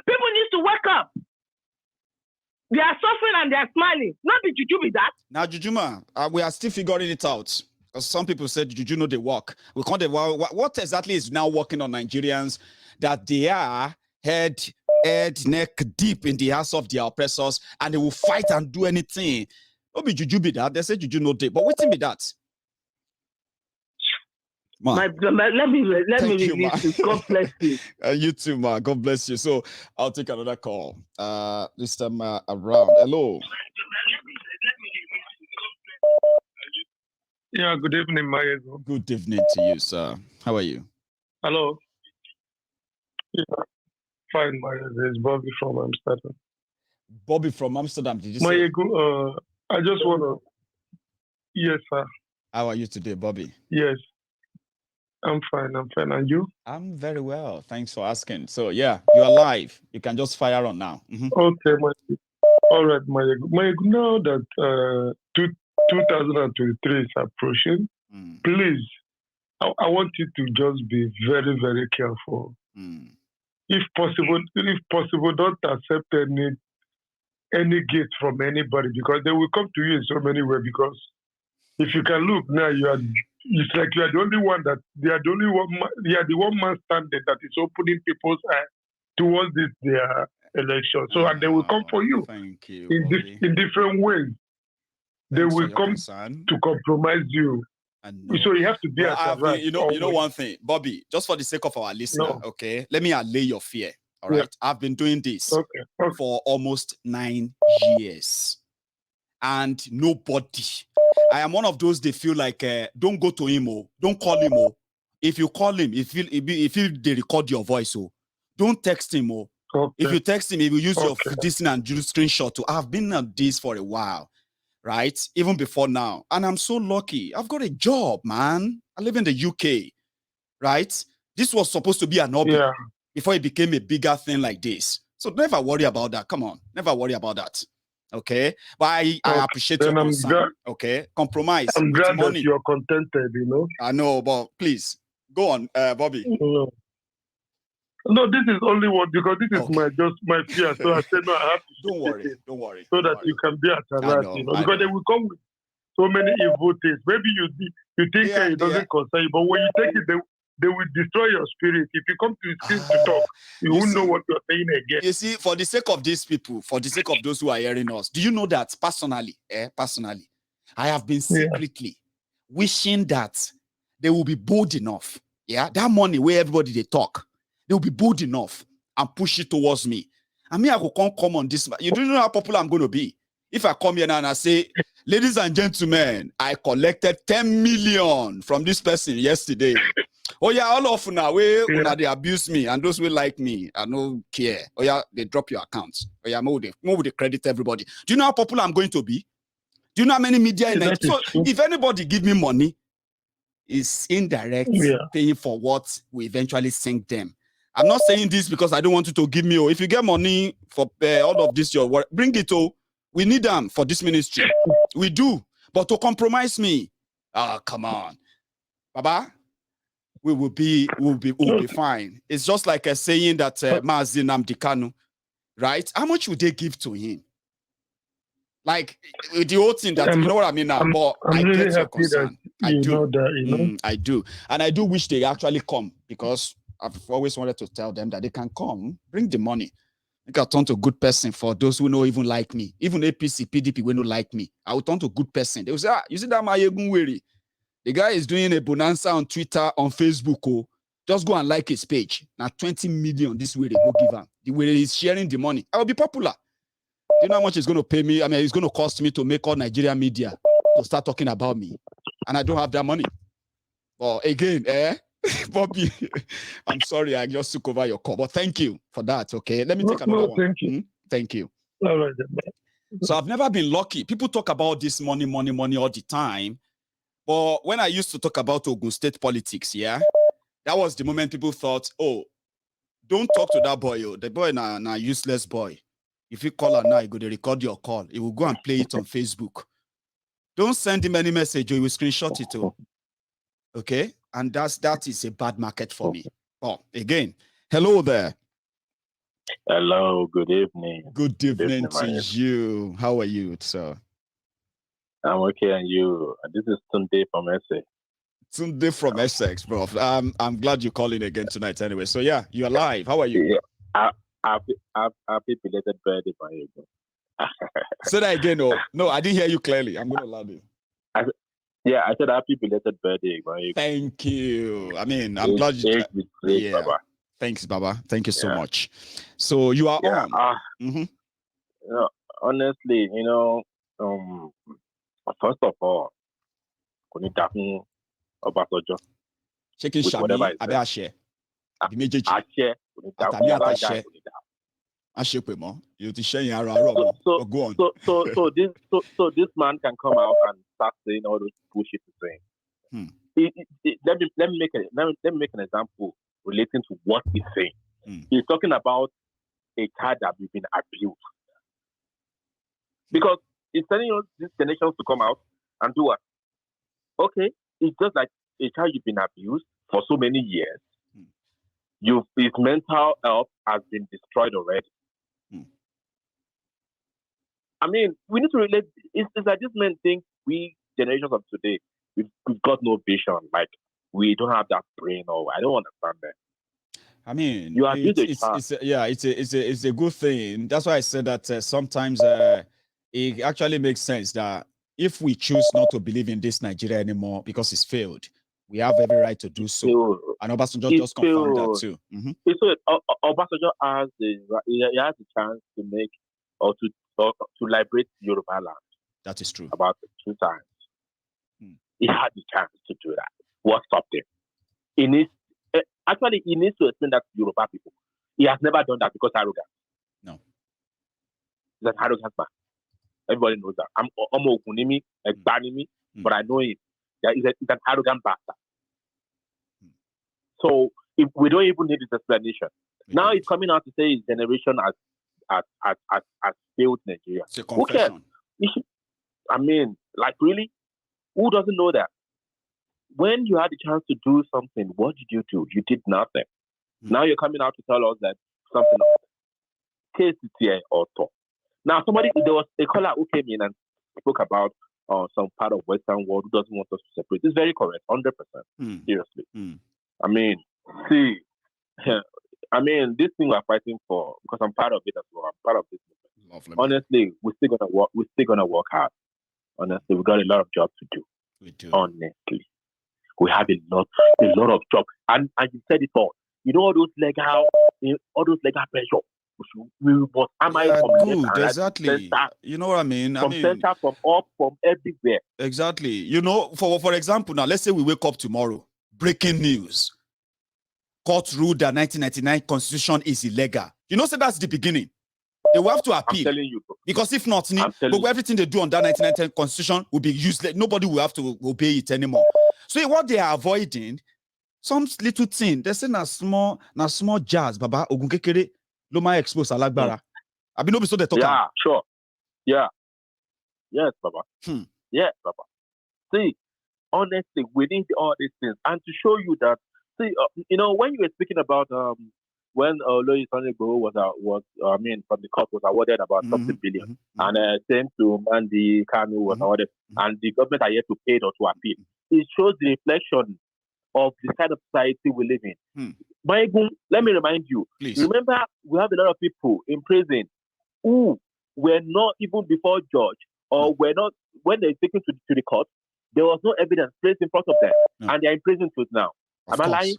[SPEAKER 3] People need to wake up. They are suffering and they are smiling. Not the juju be that.
[SPEAKER 1] Now, Jujuma, we are still figuring it out. Because some people said juju know they work. We can't. What exactly is now working on Nigerians that they are head neck deep in the hands of their oppressors and they will fight and do anything. Don't be juju be that. They say juju no day, but waiting be that.
[SPEAKER 3] Let me release you. God bless you.
[SPEAKER 1] You too, ma. God bless you. So I'll take another call. This time around. Hello.
[SPEAKER 4] Yeah, good evening, Mayezo.
[SPEAKER 1] Good evening to you, sir. How are you?
[SPEAKER 4] Hello. Yeah, fine, Mayezo. It's Bobby from Amsterdam.
[SPEAKER 1] Bobby from Amsterdam, did you say?
[SPEAKER 4] Mayezo, I just want to... Yes, sir.
[SPEAKER 1] How are you today, Bobby?
[SPEAKER 4] Yes. I'm fine. And you?
[SPEAKER 1] I'm very well. Thanks for asking. So, yeah, you're live. You can just fire on now.
[SPEAKER 4] Okay, Mayezo. All right, Mayezo. Mayezo, now that 2023 is approaching, please, I want you to just be very, very careful. If possible, don't accept any gift from anybody because they will come to you in so many ways. Because if you can look now, it's like you are the only one that they are the only one. You are the one man standing that is opening people's eyes towards their election. So and they will come for you.
[SPEAKER 1] Thank you
[SPEAKER 4] in different ways. They will come to compromise you. So you have to be
[SPEAKER 1] you know one thing, Bobby, just for the sake of our listener, okay? Let me allay your fear. All right. I've been doing this for almost 9 years. and nobody. I am one of those they feel like don't go to him, don't call him. If you call him, if they record your voice, don't text him.
[SPEAKER 4] Okay.
[SPEAKER 1] If you text him, he will use your this and do screenshot. I've been on this for a while, right? Even before now, and I'm so lucky. I've got a job, man. I live in the UK, right? This was supposed to be an hobby before it became a bigger thing like this. So never worry about that. Come on, never worry about that. Okay, but I appreciate your concern. Okay, compromise.
[SPEAKER 4] I'm glad
[SPEAKER 1] money.
[SPEAKER 4] that you're contented. You know.
[SPEAKER 1] I know, but please go on, Bobby.
[SPEAKER 4] No, this is only one because this is my fear. So I said no, I have to.
[SPEAKER 1] Don't worry.
[SPEAKER 4] So that you can be at alert, you know, because they will come with so many evil things. Maybe you think it doesn't concern you, but when you take it, they will destroy your spirit. If you come to the screen to talk, you won't know what you're saying again.
[SPEAKER 1] You see, for the sake of these people, for the sake of those who are hearing us, do you know that personally, I have been secretly wishing that they will be bold enough. Yeah, that money where everybody they talk, they will be bold enough and push it towards me. I mean, I will come on this. You don't know how popular I'm going to be. If I come here now and I say, ladies and gentlemen, I collected 10 million from this person yesterday. Oh yeah, all of now, they abuse me, and those who like me, I don't care. Oh yeah, they drop your accounts. Oh yeah, more they credit everybody. Do you know how popular I'm going to be? Do you know how many media in it? So if anybody give me money, it's indirect paying for what we eventually sink them. I'm not saying this because I don't want you to give me. If you get money for all of this, your work, bring it. We need them for this ministry. We do, but to compromise me, come on, Baba. We will be fine. It's just like a saying that Mazi Nnamdi Kanu, right? How much would they give to him? Like the whole thing that you know what I mean now. But I
[SPEAKER 4] really
[SPEAKER 1] get your concern. I do. I do, and I do wish they actually come because I've always wanted to tell them that they can come, bring the money. I can turn to a good person for those who don't even like me. Even APC, PDP, will not like me. I will turn to a good person. They will say, you see that Mayegun Weri? The guy is doing a bonanza on Twitter, on Facebook. Just go and like his page. Now 20 million this way they go give him. The way he's sharing the money, I will be popular. Do you know how much it's going to pay me? I mean, it's going to cost me to make all Nigerian media to start talking about me. And I don't have that money. But again, Bobby, I'm sorry, I just took over your call. But thank you for that, okay? Let me take another one.
[SPEAKER 4] Thank you.
[SPEAKER 1] Thank you.
[SPEAKER 4] All right.
[SPEAKER 1] So I've never been lucky. People talk about this money all the time. But when I used to talk about Ogun State politics, that was the moment people thought, oh, don't talk to that boy. The boy na useless boy. If you call her now, he go to record your call. He will go and play it on Facebook. Don't send him any message or he will screenshot it. Okay? And that is a bad market for me. Oh, again, hello there.
[SPEAKER 6] Hello, good evening.
[SPEAKER 1] Good evening to you. How are you, sir?
[SPEAKER 6] I'm okay, and you? This is Tunde from Essex.
[SPEAKER 1] Tunde from Essex, bro. I'm glad you're calling again tonight anyway. So yeah, you're live. How are you?
[SPEAKER 6] Yeah, happy belated birthday, my ego.
[SPEAKER 1] Say that again. No, I didn't hear you clearly. I'm going to allow you.
[SPEAKER 6] I said happy belated birthday, my ego.
[SPEAKER 1] Thank you. I mean, I'm glad you...
[SPEAKER 6] Baba.
[SPEAKER 1] Thanks, Baba. Thank you so much. So you are on.
[SPEAKER 6] Honestly, first of all, Obasanjo.
[SPEAKER 1] Shaking Shami, Abe Ashe.
[SPEAKER 6] Ashe.
[SPEAKER 1] You to share your
[SPEAKER 6] go on. So this man can come out and start saying all those bullshit he's saying. Let me make an example relating to what he's saying. He's talking about a child that has been abused. Because he's telling us these generations to come out and do what? Okay, it's just like a child you've been abused for so many years. His mental health has been destroyed already. I mean, we need to relate. It's like this man thinks we generations of today, we've got no vision. Like we don't have that brain, or I don't understand that.
[SPEAKER 1] I mean, it's a good thing. That's why I said that sometimes it actually makes sense that if we choose not to believe in this Nigeria anymore because it's failed, we have every right to do so. And Obasanjo just confirmed that too.
[SPEAKER 6] Obasanjo has the chance to make or to liberate Yoruba land.
[SPEAKER 1] That is true.
[SPEAKER 6] About 2 times. He had the chance to do that. What stopped him? He needs to explain that to Yoruba people. He has never done that because arrogant.
[SPEAKER 1] No.
[SPEAKER 6] He's an arrogant man. Everybody knows that. I'm Okunimi, Egbanimi, but I know him. Yeah, he's an arrogant bastard. So if we don't even need his explanation. Now he's coming out to say his generation has failed Nigeria.
[SPEAKER 1] It's a confession.
[SPEAKER 6] I mean, like really? Who doesn't know that? When you had the chance to do something, what did you do? You did nothing. Now you're coming out to tell us that something case is here also. Now there was a caller who came in and spoke about some part of Western world who doesn't want us to separate. It's very correct, 100%. Seriously. I mean, see, this thing we're fighting for, because I'm part of it as well. I'm part of this movement.
[SPEAKER 1] Lovely,
[SPEAKER 6] honestly, we're still gonna work. We're still gonna work hard. Honestly, we got a lot of jobs to do.
[SPEAKER 1] We do.
[SPEAKER 6] Honestly, we have a lot of jobs, and you said it all. You know all those legal pressure. We must
[SPEAKER 1] good, exactly. You know what I mean?
[SPEAKER 6] From center, from up, from everywhere.
[SPEAKER 1] Exactly. You know, for example, now let's say we wake up tomorrow. Breaking news. Court ruled that 1999 constitution is illegal. You know, so that's the beginning. They will have to appeal.
[SPEAKER 6] I'm telling you, bro.
[SPEAKER 1] Because if not, but everything they do on that 1999 constitution will be useless. Nobody will have to obey it anymore. So what they are avoiding, some little thing, they're saying a small jazz, Baba Ogunkekere, Loma expose Alagbara. I mean, no, so they talk.
[SPEAKER 6] Yeah, sure. Yeah. Yes, Baba. Yes, Baba. See, honestly, we need all these things. And to show you that, see, when you were speaking about when Lois Sanigbo was from the court was awarded about something billion, and same to Mandy Kanu was awarded, and the government are yet to pay or to appeal. It shows the reflection of the kind of society we live in. Let me remind you.
[SPEAKER 1] Please.
[SPEAKER 6] Remember, we have a lot of people in prison who were not even before judge, or were not when they're taken to the court. There was no evidence placed in front of them, and they're in prison till now. Am I lying?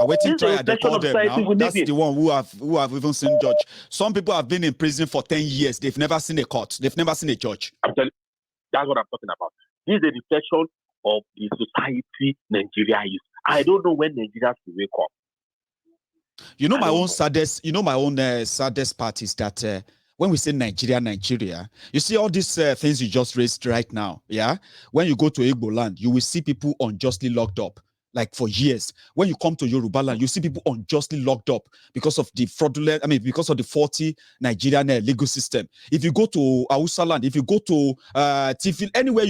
[SPEAKER 1] Waiting trial, they call them now. That's the one who have even seen judge. Some people have been in prison for 10 years. They've never seen a court. They've never seen a judge.
[SPEAKER 6] I'm telling you, that's what I'm talking about. This is a reflection of the society Nigeria is. I don't know when Nigeria will wake up.
[SPEAKER 1] You know, my own saddest part is that when we say Nigeria, you see all these things you just raised right now. Yeah. When you go to Igbo land, you will see people unjustly locked up. Like for years. When you come to Yoruba land, you see people unjustly locked up because of the because of the faulty Nigerian legal system. If you go to Hausa land, if you go to Tifil, everywhere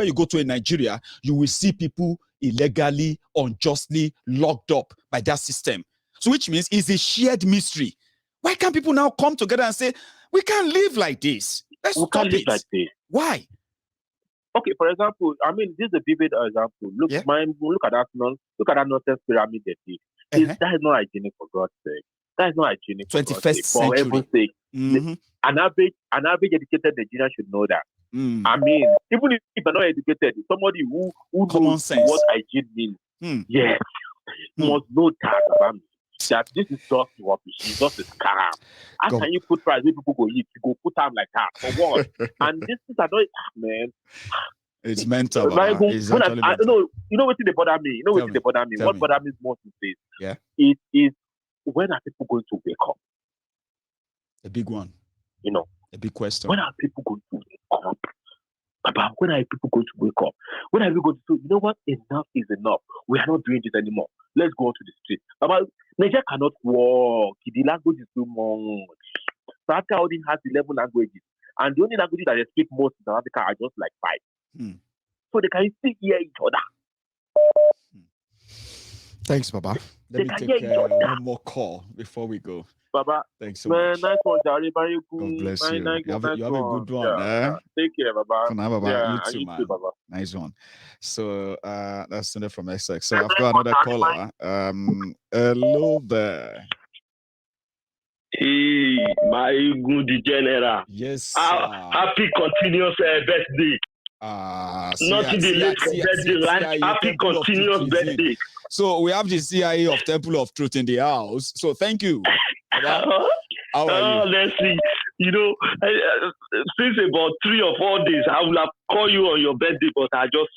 [SPEAKER 1] you go to in Nigeria, you will see people illegally, unjustly locked up by that system. So which means it's a shared mystery. Why can't people now come together and say, we can't live like this? Let's stop it. Like this. Why?
[SPEAKER 6] Okay, for example, this is a vivid example. Look at that nonsense pyramid they did. That is not hygienic, for God's sake. That is not hygienic for
[SPEAKER 1] 21st century.
[SPEAKER 6] For heaven's sake. An average educated Nigerian should know that. Even if you're not educated, somebody who knows what hygiene means, yes, must know that about me. That this is just rubbish. It's just a scam. How can you put price where people go eat? You go put them like that for what? And this is annoying, man.
[SPEAKER 1] It's mental.
[SPEAKER 6] It's mental. You know what they bother me? What bother me most is this. It is when are people going to wake up?
[SPEAKER 1] A big one. A big question.
[SPEAKER 6] When are people going to wake up? About when are people going to wake up? When are we going to say, you know what? Enough is enough. We are not doing this anymore. Let's go on to the street. About Nigeria cannot walk. The language is too much. South Africa only has 11 languages. And the only languages that they speak most in South Africa are just like 5. So they can still hear each other.
[SPEAKER 1] Thanks, Baba. Let me take one more call before we go.
[SPEAKER 6] Baba,
[SPEAKER 1] thanks so much.
[SPEAKER 6] Nice one, Jari.
[SPEAKER 1] God bless you. You have a good one.
[SPEAKER 6] Take care, Baba.
[SPEAKER 1] For now, Baba.
[SPEAKER 6] Yeah,
[SPEAKER 1] you too, man.
[SPEAKER 6] Too, Baba.
[SPEAKER 1] Nice one. So that's Sunday from XX. So I've got another caller. Hello there.
[SPEAKER 7] Hey, my good general.
[SPEAKER 1] Yes. Sir.
[SPEAKER 7] Happy continuous birthday. Not in the late birthday, happy continuous birthday.
[SPEAKER 1] So we have the CIA of Temple of Truth in the house. So thank you. How are you?
[SPEAKER 7] Let's see. you know, since about 3 or 4 days, I will have called you on your birthday, but I just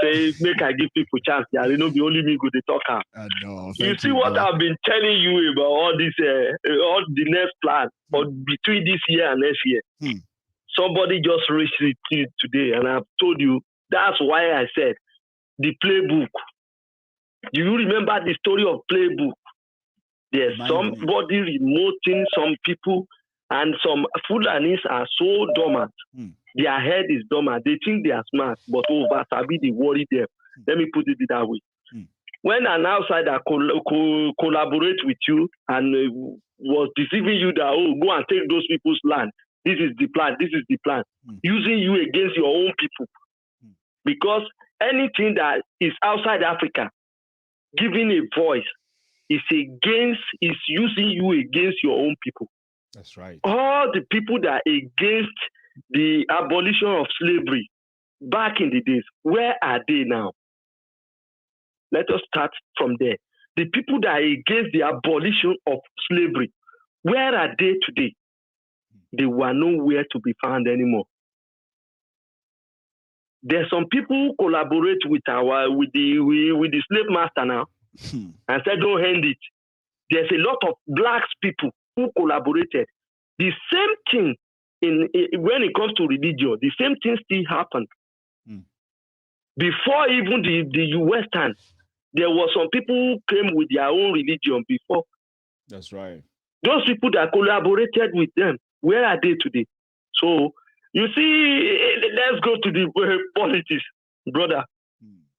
[SPEAKER 7] say, make I give people chance. Yeah, you know, be only me good to talk. You see what I've been telling you about all this, all the next plan, or between this year and next year. Somebody just reached it today, and I've told you, that's why I said the playbook. Do you remember the story of playbook? There's somebody remoting some people, and some Fulanis are so dormant. Their head is dormant. They think they are smart, but over Sabi, they worry them. Let me put it that way. When an outsider collaborate with you and was deceiving you that, oh, go and take those people's land. This is the plan. This is the plan. Using you against your own people. Because anything that is outside Africa, giving a voice, is using you against your own people.
[SPEAKER 1] That's right.
[SPEAKER 7] All the people that are against the abolition of slavery back in the days, where are they now? Let us start from there. The people that are against the abolition of slavery, where are they today? They were nowhere to be found anymore. There's some people who collaborate with the slave master now and said, don't hand it. There's a lot of black people who collaborated. The same thing when it comes to religion, the same thing still happened. Before even the Western, there were some people who came with their own religion before.
[SPEAKER 1] That's right.
[SPEAKER 7] Those people that collaborated with them, where are they today? So, you see, let's go to the politics, brother.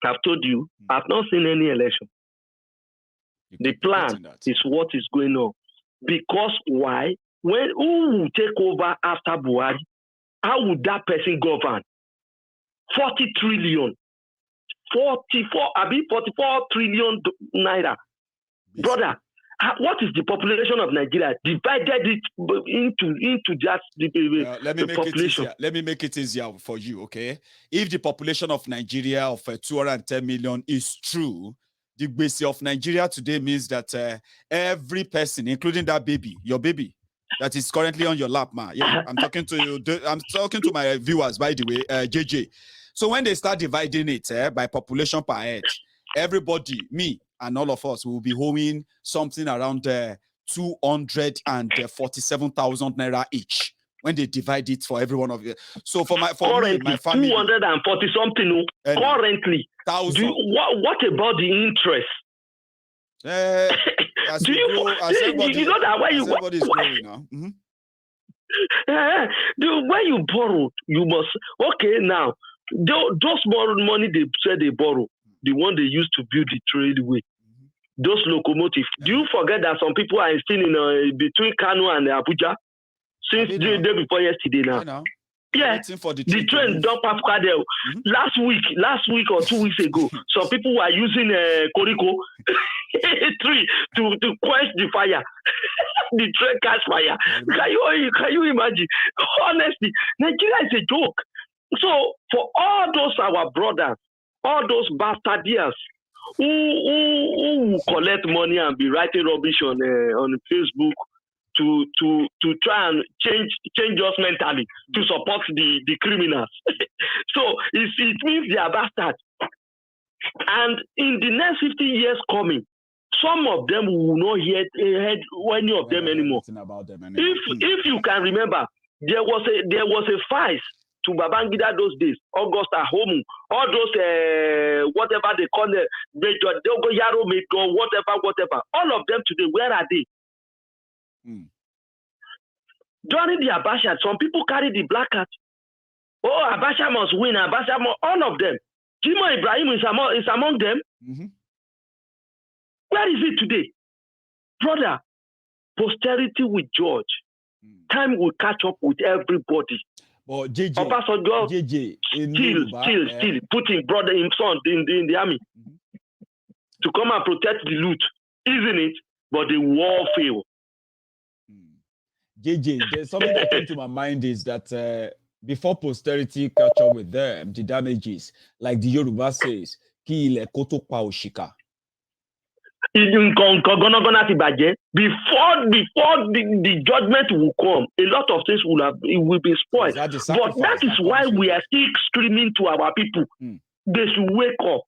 [SPEAKER 7] I've told you, I've not seen any election. The plan is what is going on. Because why? Who will take over after Buhari? How would that person govern? 40 trillion. 44 trillion naira. Brother, what is the population of Nigeria? Divided it into just the population.
[SPEAKER 1] Let me make it easier for you, okay? If the population of Nigeria of 210 million is true, the base of Nigeria today means that every person, including that baby, your baby, that is currently on your lap, ma. Yeah, I'm talking to you. I'm talking to my viewers, by the way, JJ. So when they start dividing it by population per head, everybody, me and all of us, will be owing something around 247,000 naira each when they divide it for every one of you. So for me, my family,
[SPEAKER 7] 240 something currently. What about the interest?
[SPEAKER 1] Do you know
[SPEAKER 7] that when
[SPEAKER 1] everybody's growing now?
[SPEAKER 7] When you borrow, you must now. Those borrowed money they said they borrow, the one they used to build the trailway, those locomotives. Do you forget that some people are still in between Kano and Abuja since the day before yesterday now? Yeah, the train dump Africa there. Last week or 2 weeks ago, some people were using Koriko tree to quench the fire. The train catch fire. Can you imagine? Honestly, Nigeria is a joke. So for all those our brothers, all those bastardiers who collect money and be writing rubbish on Facebook to try and change us mentally to support the criminals. So it means they are bastards. And in the next 50 years coming, some of them will not hear any of them anymore. If you can remember, there was a fight to Babangida those days, Augusta Homu, all those whatever they call it, Yaro Meko, whatever. All of them today, where are they? During the Abacha, some people carry the black card. Oh, Abacha must win. All of them. Jimo Ibrahim is among them. Where is it today? Brother, posterity with George. Time will catch up with everybody.
[SPEAKER 1] But JJ,
[SPEAKER 7] Obasanjo still putting brother in front in the army to come and protect the loot, isn't it? But the war failed.
[SPEAKER 1] JJ, there's something that came to my mind is that before posterity catch up with them, the damages, like the Yoruba says, ki ile koto pa oshika.
[SPEAKER 7] before the judgment will come, a lot of things will be spoiled. But that is why we are still screaming to our people. They should wake up.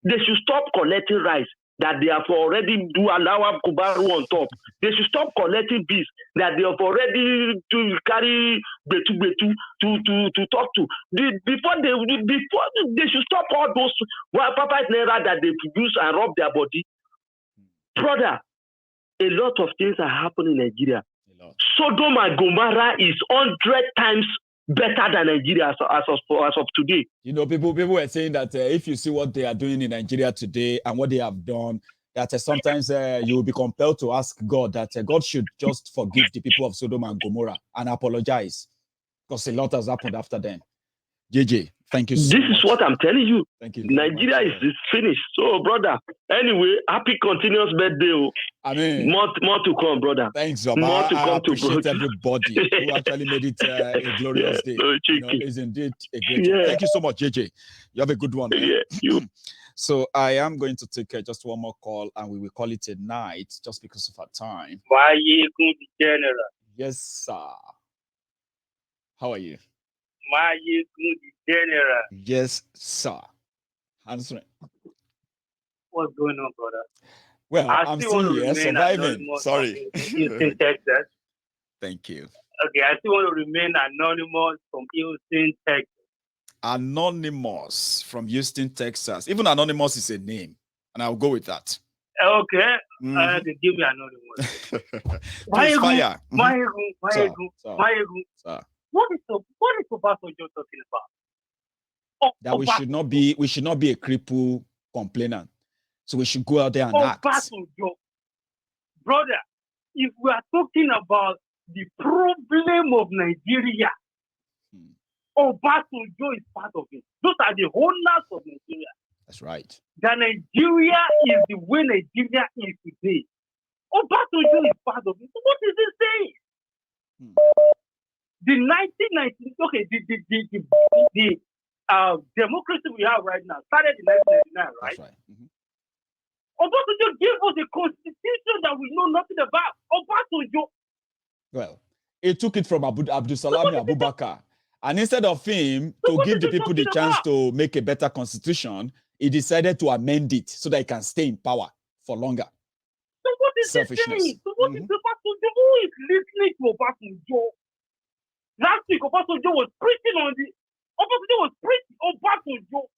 [SPEAKER 7] They should stop collecting rice that they have already do allow Kubaru on top. They should stop collecting beef that they have already to carry betu to talk to. Before they should stop all those papa naira that they produce and rub their body. Brother, a lot of things are happening in Nigeria. Sodom and Gomorrah is 100 times better than Nigeria as of today.
[SPEAKER 1] You know, people were saying that if you see what they are doing in Nigeria today and what they have done, that sometimes you will be compelled to ask God that God should just forgive the people of Sodom and Gomorrah and apologize, because a lot has happened after then. JJ, thank you so much.
[SPEAKER 7] This is what I'm telling you.
[SPEAKER 1] Thank you.
[SPEAKER 7] Nigeria is finished. So, brother, anyway, happy continuous birthday.
[SPEAKER 1] I mean,
[SPEAKER 7] more to come, brother.
[SPEAKER 1] Thanks, Zoba.
[SPEAKER 7] More to come.
[SPEAKER 1] I appreciate everybody who actually made it a glorious day. You know, it's indeed a great one. Thank you so much, JJ. You have a good one. So I am going to take just one more call, and we will call it a night just because of our time.
[SPEAKER 8] General.
[SPEAKER 1] Yes, sir. How are you?
[SPEAKER 8] General.
[SPEAKER 1] Yes, sir. Answering.
[SPEAKER 8] What's going on, brother?
[SPEAKER 1] Well, I'm still here, surviving. Sorry.
[SPEAKER 8] Houston, Texas.
[SPEAKER 1] Thank you.
[SPEAKER 8] Okay, I still want to remain anonymous from Houston, Texas.
[SPEAKER 1] Anonymous from Houston, Texas. Even anonymous is a name, and I'll go with that.
[SPEAKER 8] Okay, they give me anonymous.
[SPEAKER 1] Please fire.
[SPEAKER 8] What is Obasanjo talking about?
[SPEAKER 1] That we should not be a cripple complainer. So we should go out there and act.
[SPEAKER 8] Obasanjo. Brother, if we are talking about the problem of Nigeria, Obasanjo is part of it. Those are the owners of Nigeria.
[SPEAKER 1] That's right.
[SPEAKER 8] That Nigeria is the way Nigeria is today. Obasanjo is part of it. So what is he saying? The 1990, okay, the democracy we have right now started in 1999, right?
[SPEAKER 1] That's right.
[SPEAKER 8] Obasanjo gave us a constitution that we know nothing about. Obasanjo.
[SPEAKER 1] Well, he took it from Abdulsalami Abubakar. And instead of him to give the people the chance to make a better constitution, he decided to amend it so that he can stay in power for longer.
[SPEAKER 8] So what is he saying? So what is Obasanjo? Who is listening to Obasanjo? Last week, Obasanjo was preaching on Obasanjo.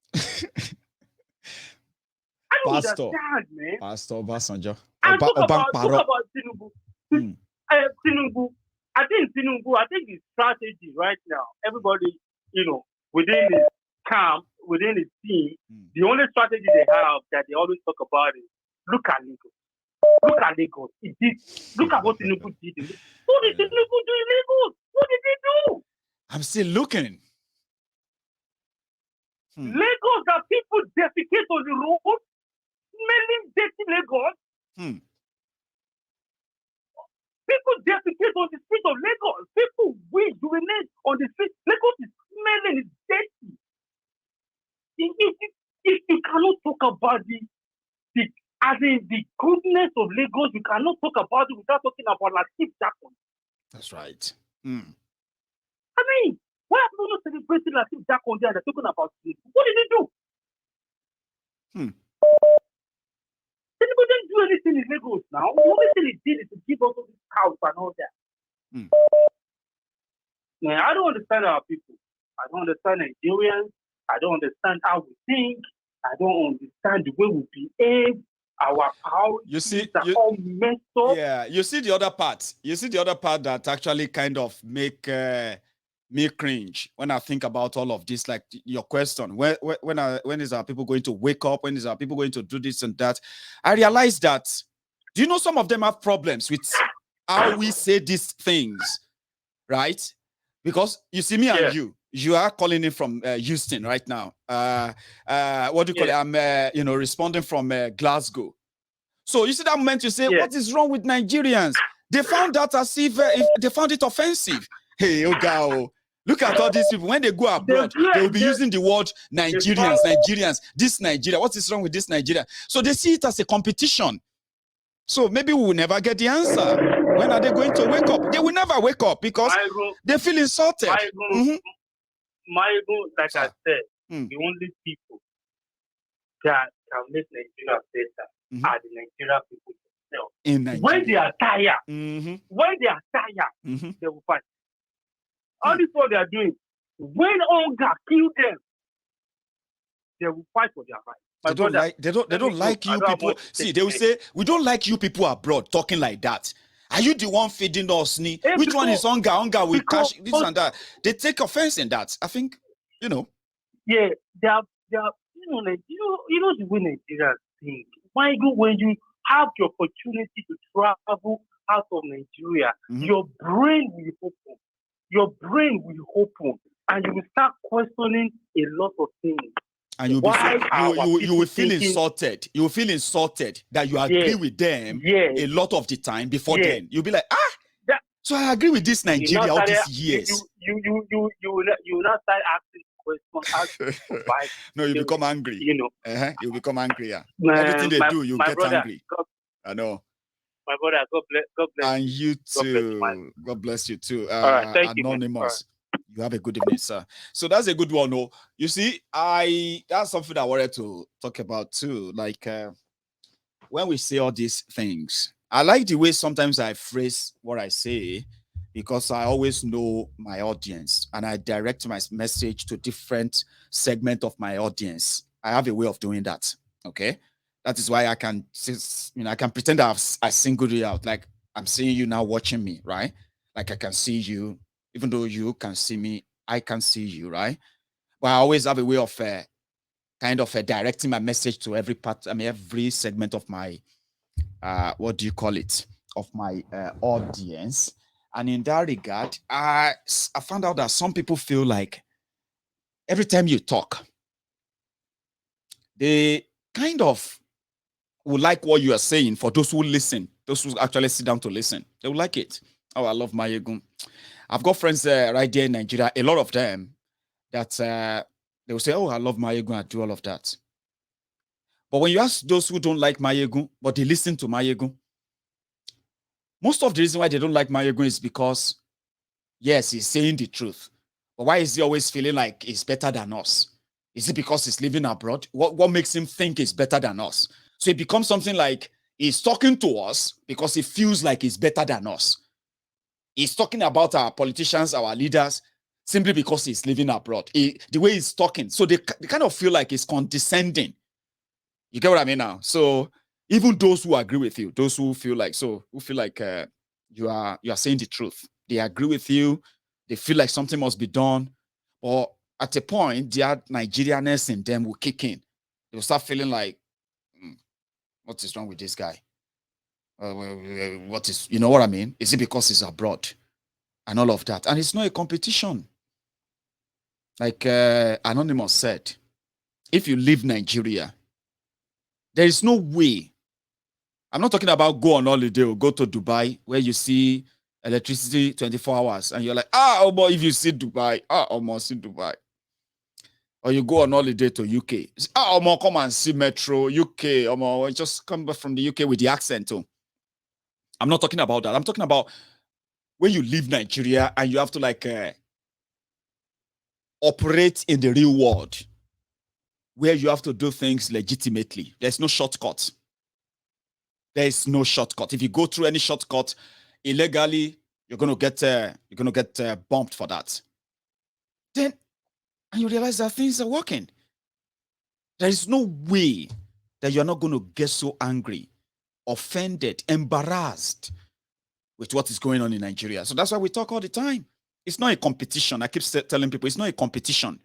[SPEAKER 8] I don't understand, man.
[SPEAKER 1] Pastor Obasanjo.
[SPEAKER 8] And talk about Tinubu. Tinubu. I think his strategy right now, everybody, within his camp, within his team, the only strategy they have that they always talk about is look at Lagos. Look at Lagos. Look at what Tinubu did. What did Tinubu do in Lagos? What did he do?
[SPEAKER 1] I'm still looking.
[SPEAKER 8] Lagos that people defecate on the road, smelling dirty Lagos. People defecate on the street of Lagos. People urinate on the street. Lagos is smelling, it's dirty. If you cannot talk about the goodness of Lagos, you cannot talk about it without talking about Latif Jackson.
[SPEAKER 1] That's right.
[SPEAKER 8] I mean, why are people not celebrating Latif Jackson there? They're talking about this. What did he do? Tinubu didn't do anything in Lagos now. The only thing he did is to give us all these cows and all that. Man, I don't understand our people. I don't understand Nigerians. I don't understand how we think. I don't understand the way we behave. Our priorities are all messed up.
[SPEAKER 1] Yeah, you see the other part. You see the other part that actually kind of make me cringe when I think about all of this. Like your question, when is our people going to wake up? When is our people going to do this and that? I realize that, do you know some of them have problems with how we say these things, right? Because you see me and you are calling in from Houston right now. What do you call it? I'm responding from Glasgow. So you see that moment you say, what is wrong with Nigerians? They found that as if they found it offensive. Hey, Ogao. Look at all these people. When they go abroad, they will be using the word Nigerians, this Nigeria. What is wrong with this Nigeria? So they see it as a competition. So maybe we'll never get the answer. When are they going to wake up? They will never wake up because they feel insulted.
[SPEAKER 8] Like I said, the only people that can make Nigeria better are the Nigerian people themselves.
[SPEAKER 1] In Nigeria.
[SPEAKER 8] When they are tired, they will fight. All this what they are doing. When hunger kill them, they will fight for their rights.
[SPEAKER 1] They don't like you people. See, they will say, we don't like you people abroad talking like that. Are you the one feeding us? Which one is hunger? Hunger will cash this and that. They take offense in that. I think,
[SPEAKER 8] Yeah, they are the way Nigerians think. When you have the opportunity to travel out of Nigeria, your brain will open. And you will start questioning a lot of things.
[SPEAKER 1] And you will feel insulted. You will feel insulted that you agree with them a lot of the time before then. You'll be like, so I agree with this Nigeria all these years.
[SPEAKER 8] You will not start asking questions.
[SPEAKER 1] No, you become angry. You become angry. Yeah. Everything they do, you get angry. I know.
[SPEAKER 8] My brother, God bless.
[SPEAKER 1] And you too. God bless you too.
[SPEAKER 8] All right, thank
[SPEAKER 1] Anonymous. You have a good evening, sir. So that's a good one. No, you see, that's something I wanted to talk about too. Like when we say all these things, I like the way sometimes I phrase what I say because I always know my audience and I direct my message to different segment of my audience. I have a way of doing that. Okay, that is why I can, I can pretend I singled you out. Like I'm seeing you now watching me, right? Like I can see you. Even though you can see me, I can see you, right? But I always have a way of directing my message to every every segment of my, what do you call it, of my audience. And in that regard, I found out that some people feel like every time you talk, they kind of will like what you are saying for those who listen, those who actually sit down to listen. They will like it. Oh, I love Mayegun. I've got friends right there in Nigeria, a lot of them, that they will say, oh, I love Mayegun, I do all of that. But when you ask those who don't like Mayegun, but they listen to Mayegun, most of the reason why they don't like Mayegun is because, yes, he's saying the truth. But why is he always feeling like he's better than us? Is it because he's living abroad? What makes him think he's better than us? So it becomes something like he's talking to us because he feels like he's better than us. He's talking about our politicians, our leaders, simply because he's living abroad. The way he's talking. So they kind of feel like he's condescending. You get what I mean now? So even those who agree with you, those who feel like you are saying the truth, they agree with you. They feel like something must be done. Or at a point, their Nigerianness in them will kick in. They'll start feeling like, what is wrong with this guy? What is, you know what I mean? Is it because he's abroad and all of that? And it's not a competition. Like Anonymous said, if you leave Nigeria, there is no way. I'm not talking about go on holiday or go to Dubai where you see electricity 24 hours and you're like, boy, if you see Dubai, almost see Dubai. Or you go on holiday to UK. Come and see Metro, UK. Just come back from the UK with the accent too. I'm not talking about that. I'm talking about when you leave Nigeria and you have to operate in the real world where you have to do things legitimately. There's no shortcut. There is no shortcut. If you go through any shortcut illegally, you're gonna get bumped for that. Then, and you realize that things are working. There is no way that you're not going to get so angry, offended, embarrassed with what is going on in Nigeria. So that's why we talk all the time. It's not a competition. I keep telling people it's not a competition.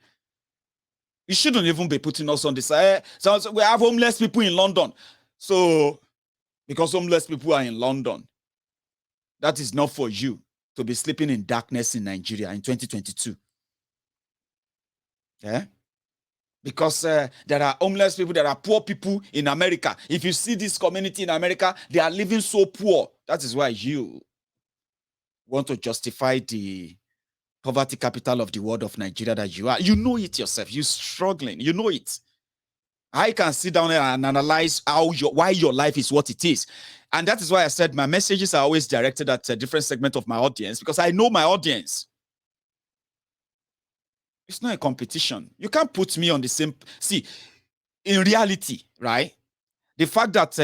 [SPEAKER 1] You shouldn't even be putting us on the side. So we have homeless people in London. So because homeless people are in London, that is not for you to be sleeping in darkness in Nigeria in 2022. Yeah? Because there are homeless people, there are poor people in America. If you see this community in America, they are living so poor. That is why you want to justify the poverty capital of the world of Nigeria that you are. You know it yourself. You're struggling. You know it. I can sit down and analyze why your life is what it is. And that is why I said my messages are always directed at a different segment of my audience, because I know my audience. It's not a competition. You can't put me on the same. See, in reality, right? The fact that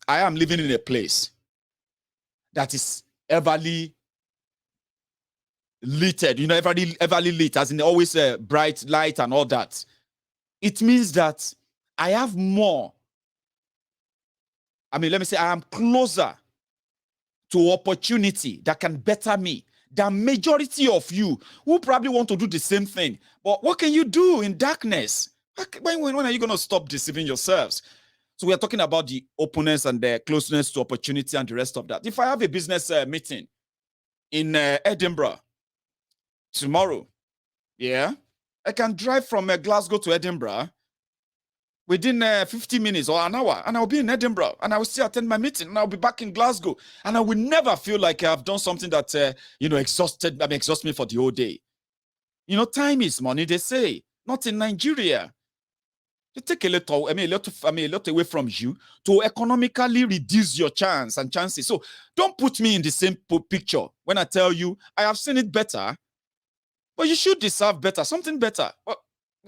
[SPEAKER 1] I am living in a place that is everly lighted, everly lit, as in always bright light and all that. It means that I have more. I mean, let me say I am closer to opportunity that can better me than majority of you who probably want to do the same thing. But what can you do in darkness? When are you going to stop deceiving yourselves? So we are talking about the openness and the closeness to opportunity and the rest of that. If I have a business meeting in Edinburgh tomorrow, yeah, I can drive from Glasgow to Edinburgh within 50 minutes or an hour, and I'll be in Edinburgh, and I will still attend my meeting, and I'll be back in Glasgow, and I will never feel like I've done something that exhaust me for the whole day. Time is money, they say. Not in Nigeria. They take a lot away from you to economically reduce your chances. So don't put me in the same picture when I tell you I have seen it better, but you should deserve better, something better. But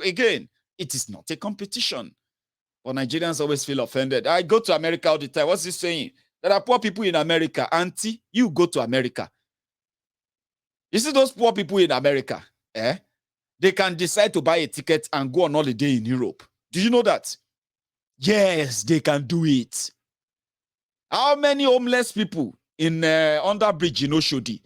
[SPEAKER 1] again, it is not a competition. But Nigerians always feel offended. I go to America all the time. What's he saying? There are poor people in America. Auntie, you go to America. You see those poor people in America? They can decide to buy a ticket and go on holiday in Europe. Do you know that? Yes, they can do it. How many homeless people in under bridge in Oshodi?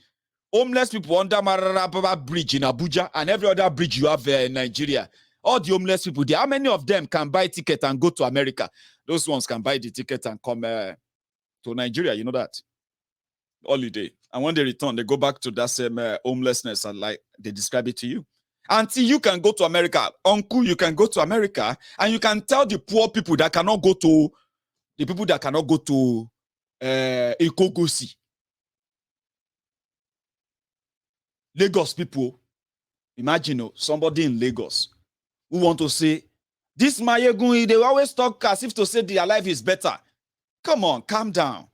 [SPEAKER 1] Homeless people under Mararaba bridge in Abuja and every other bridge you have in Nigeria. All the homeless people there, how many of them can buy ticket and go to America? Those ones can buy the ticket and come to Nigeria. You know that? Holiday. And when they return, they go back to that same homelessness and like they describe it to you. Until you can go to America, uncle, you can go to America and you can tell the poor people that cannot go to Ikogosi. Lagos people, imagine somebody in Lagos who want to say, this Mayegun, they always talk as if to say their life is better. Come on, calm down.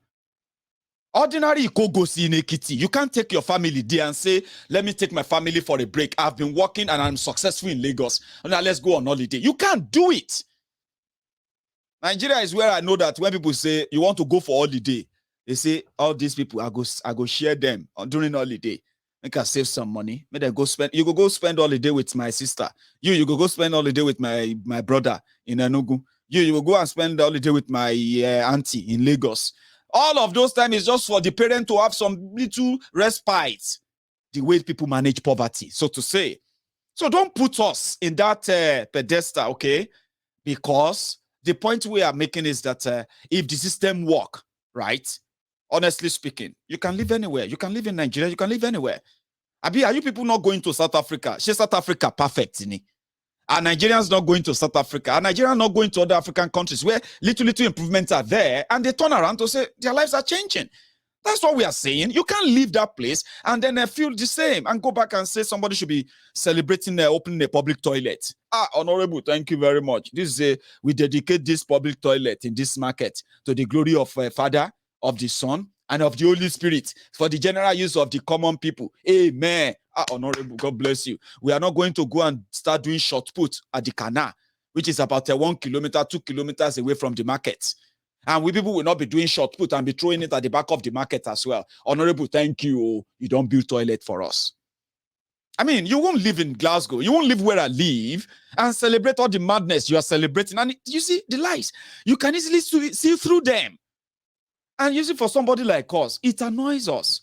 [SPEAKER 1] Ordinary Ikogosi in Ekiti, you can't take your family there and say, let me take my family for a break. I've been working and I'm successful in Lagos. Now let's go on holiday. You can't do it. Nigeria is where I know that when people say you want to go for holiday, they say all these people, I go share them during holiday. I can save some money. Maybe go spend. You go spend holiday with my sister. You go spend holiday with my brother in Enugu. You will go and spend holiday with my auntie in Lagos. All of those times is just for the parent to have some little respite. The way people manage poverty, so to say. So don't put us in that pedestal, okay? Because the point we are making is that if the system work, right? Honestly speaking, you can live anywhere. You can live in Nigeria. You can live anywhere. Are you people not going to South Africa? South Africa perfect, innit? Are Nigerians not going to South Africa? Are Nigerians not going to other African countries where little improvements are there and they turn around to say their lives are changing? That's what we are saying. You can't leave that place and then feel the same and go back and say somebody should be celebrating opening a public toilet. Honorable, thank you very much. We dedicate this public toilet in this market to the glory of Father, of the Son, and of the Holy Spirit for the general use of the common people. Amen. Honorable, God bless you. We are not going to go and start doing short put at the canal, which is about 1 kilometer, 2 kilometers away from the market. And we people will not be doing short put and be throwing it at the back of the market as well. Honorable, thank you. You don't build toilet for us. I mean, you won't live in Glasgow. You won't live where I live and celebrate all the madness you are celebrating. And you see the lies. You can easily see through them. And you see, for somebody like us, it annoys us.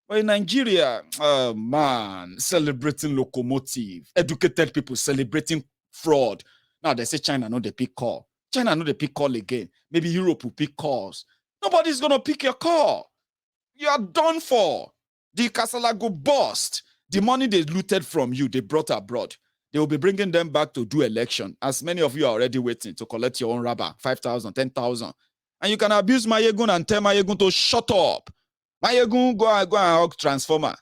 [SPEAKER 1] But in Nigeria, oh man, celebrating locomotive, educated people celebrating fraud. Now they say China know they pick call. China know they pick call again. Maybe Europe will pick calls. Nobody's gonna pick your call. You are done for. The Kasala go bust. The money they looted from you, they brought abroad. They will be bringing them back to do election. As many of you are already waiting to collect your own rubber, 5,000, 10,000. And you can abuse Mayegun and tell Mayegun to shut up. Mayegun, go and hug Transformer.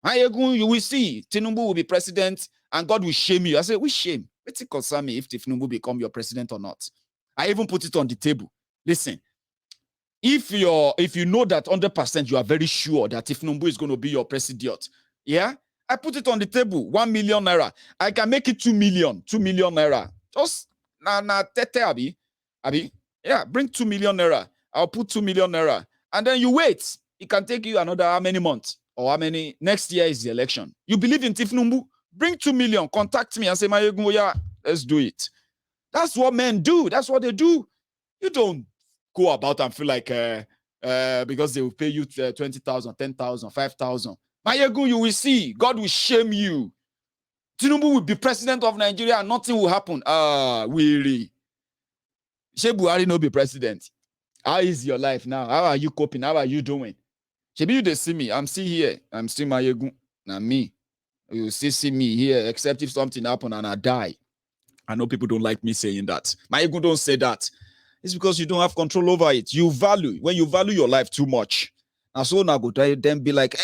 [SPEAKER 1] Mayegun, you will see, Tinubu will be president and God will shame you. I say, which shame? It concern me if Tinubu become your president or not. I even put it on the table. Listen, if you know that 100% you are very sure that Tinubu is going to be your president, yeah, I put it on the table. 1 million naira. I can make it 2 million. 2 million naira. Just na tete abi. Yeah, bring 2 million naira. I'll put 2 million naira. And then you wait. It can take you another how many months or how many. Next year is the election. You believe in Tinubu? Bring 2 million. Contact me and say, yeah, let's do it. That's what men do. That's what they do. You don't go about and feel like because they will pay you 20,000, 10,000, 5,000. Mayegu, you will see. God will shame you. Tinubu will be president of Nigeria and nothing will happen. Weary. Shey Buhari no be president. How is your life now? How are you coping? How are you doing? Shebi you dey see me. I'm still here. I'm still Mayegu. Now me. You will still see me here, except if something happen and I die. I know people don't like me saying that. Mayegu don't say that. It's because you don't have control over it. When you value your life too much. And so now go then be like,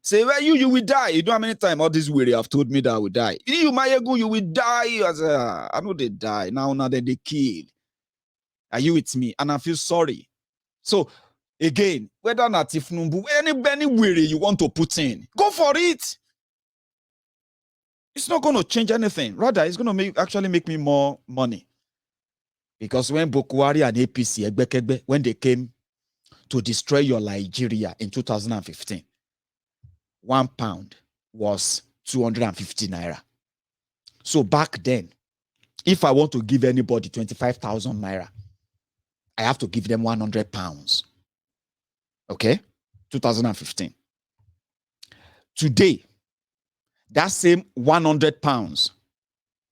[SPEAKER 1] say, well, you will die. You know how many times all this weary have told me that I will die. You, Mayegu, you will die. I know they die. Now they kill. Are you with me? And I feel sorry. So, again, whether not Tinubu, any weary you want to put in, go for it. It's not going to change anything. Rather, it's going to actually make me more money. Because when Bokwari and APC, when they came to destroy your Nigeria in 2015, £1 was 250 naira. So back then, if I want to give anybody 25,000 naira, I have to give them £100. Okay? 2015. Today, that same £100,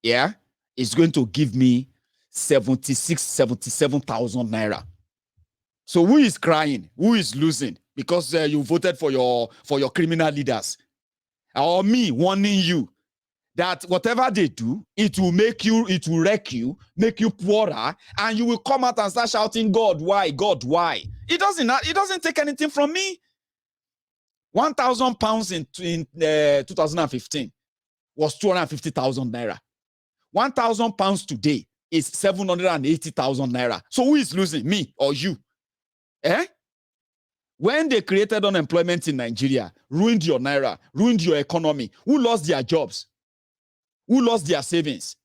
[SPEAKER 1] yeah, is going to give me 77,000 naira. So who is crying? Who is losing? Because you voted for your criminal leaders. Or me warning you that whatever they do, it will wreck you, make you poorer, and you will come out and start shouting, God, why? God, why? It doesn't take anything from me. £1,000 in 2015 was 250,000 naira. £1,000 today is 780,000 naira. So who is losing, me or you? When they created unemployment in Nigeria, ruined your naira, ruined your economy, who lost their jobs? Who lost their savings?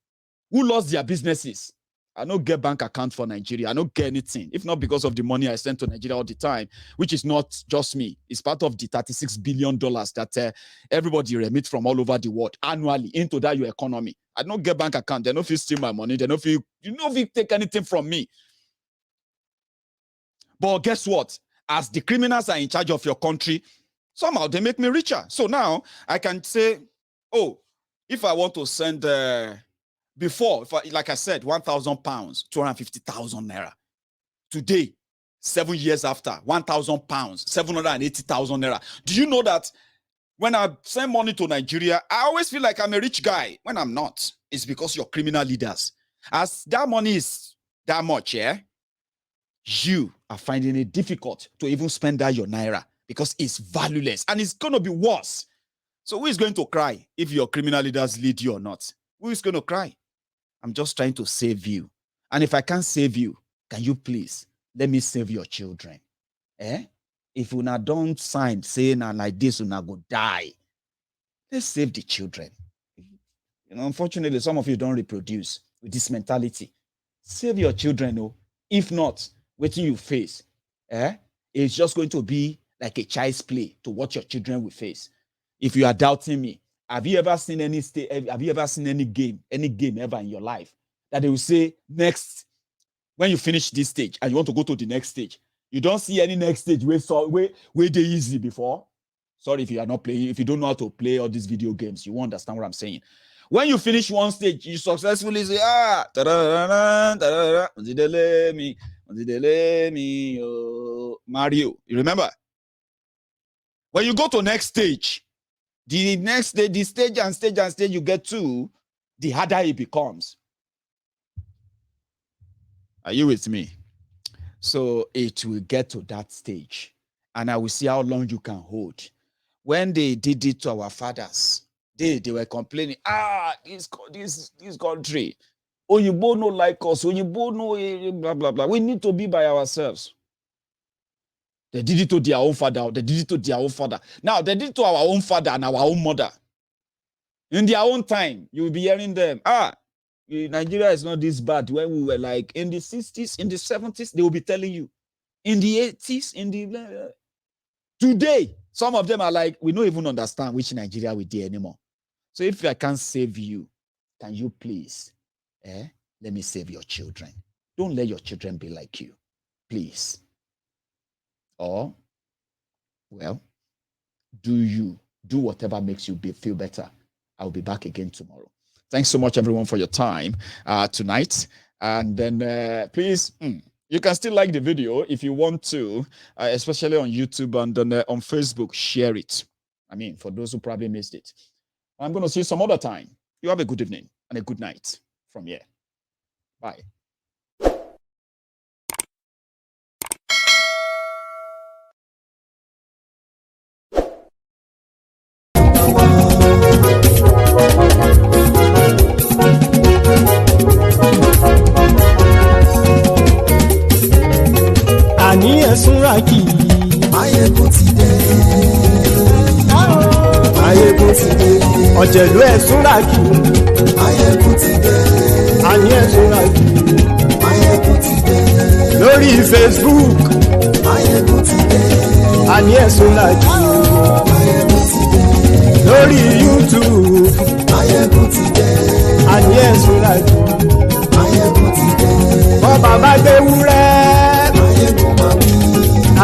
[SPEAKER 1] Who lost their businesses? I don't get bank account for Nigeria. I don't get anything. If not because of the money I send to Nigeria all the time, which is not just me. It's part of the $36 billion that everybody remit from all over the world annually into that your economy. I don't get bank account. They don't feel steal my money. They don't feel, take anything from me. But guess what? As the criminals are in charge of your country, somehow they make me richer. So now I can say, oh, if I want to send before, like I said, £1,000, 250,000 naira. Today, 7 years after, £1,000, 780,000 naira. Do you know that when I send money to Nigeria, I always feel like I'm a rich guy when I'm not? It's because you're criminal leaders. As that money is that much, yeah, you are finding it difficult to even spend that your naira because it's valueless and it's going to be worse. So who is going to cry if your criminal leaders lead you or not? Who is going to cry? I'm just trying to save you. And if I can't save you, can you please let me save your children? If you now don't sign saying like this, you now go die. Let's save the children. Unfortunately, some of you don't reproduce with this mentality. Save your children, oh. If not, what you face, it's just going to be like a child's play to what your children will face. If you are doubting me, have you ever seen any game ever in your life that they will say next, when you finish this stage and you want to go to the next stage, you don't see any next stage where they easy before? Sorry if you are not playing, if you don't know how to play all these video games, you won't understand what I'm saying. When you finish one stage, you successfully say, Mario. You remember? When you go to next stage, the stage you get to, the harder it becomes. Are you with me? So it will get to that stage, and I will see how long you can hold. When they did it to our fathers, They were complaining, this country, Oyinbo no like us, Oyinbo no blah, blah, blah. We need to be by ourselves. They did it to their own father. They did it to their own father. Now, they did it to our own father and our own mother. In their own time, you will be hearing them, Nigeria is not this bad. When we were like in the 60s, in the 70s, they will be telling you. In the 80s, today, some of them are like, we don't even understand which Nigeria we did anymore. So if I can't save you, can you please, let me save your children. Don't let your children be like you, please. Or, well, do whatever makes you feel better. I'll be back again tomorrow. Thanks so much, everyone, for your time tonight. And then please, you can still like the video if you want to, especially on YouTube and then on Facebook, share it. I mean, for those who probably missed it. I'm going to see you some other time. You have a good evening and a good night from here. Bye.
[SPEAKER 9] Àní ẹ̀sùn rákì. Máyégún ti dé. Máyégún ti dé. Ọ̀jẹ̀lú ẹ̀sùn rákì. Máyégún ti dé. Àní ẹ̀sùn rákì. Máyégún ti dé. Lórí Facebook. Máyégún ti dé. Àní ẹ̀sùn rákì. Máyégún ti dé. Lórí YouTube. Máyégún ti dé. Àní ẹ̀sùn rákì. Máyégún ti dé. Bọ́ bàbá gbé wúrẹ́.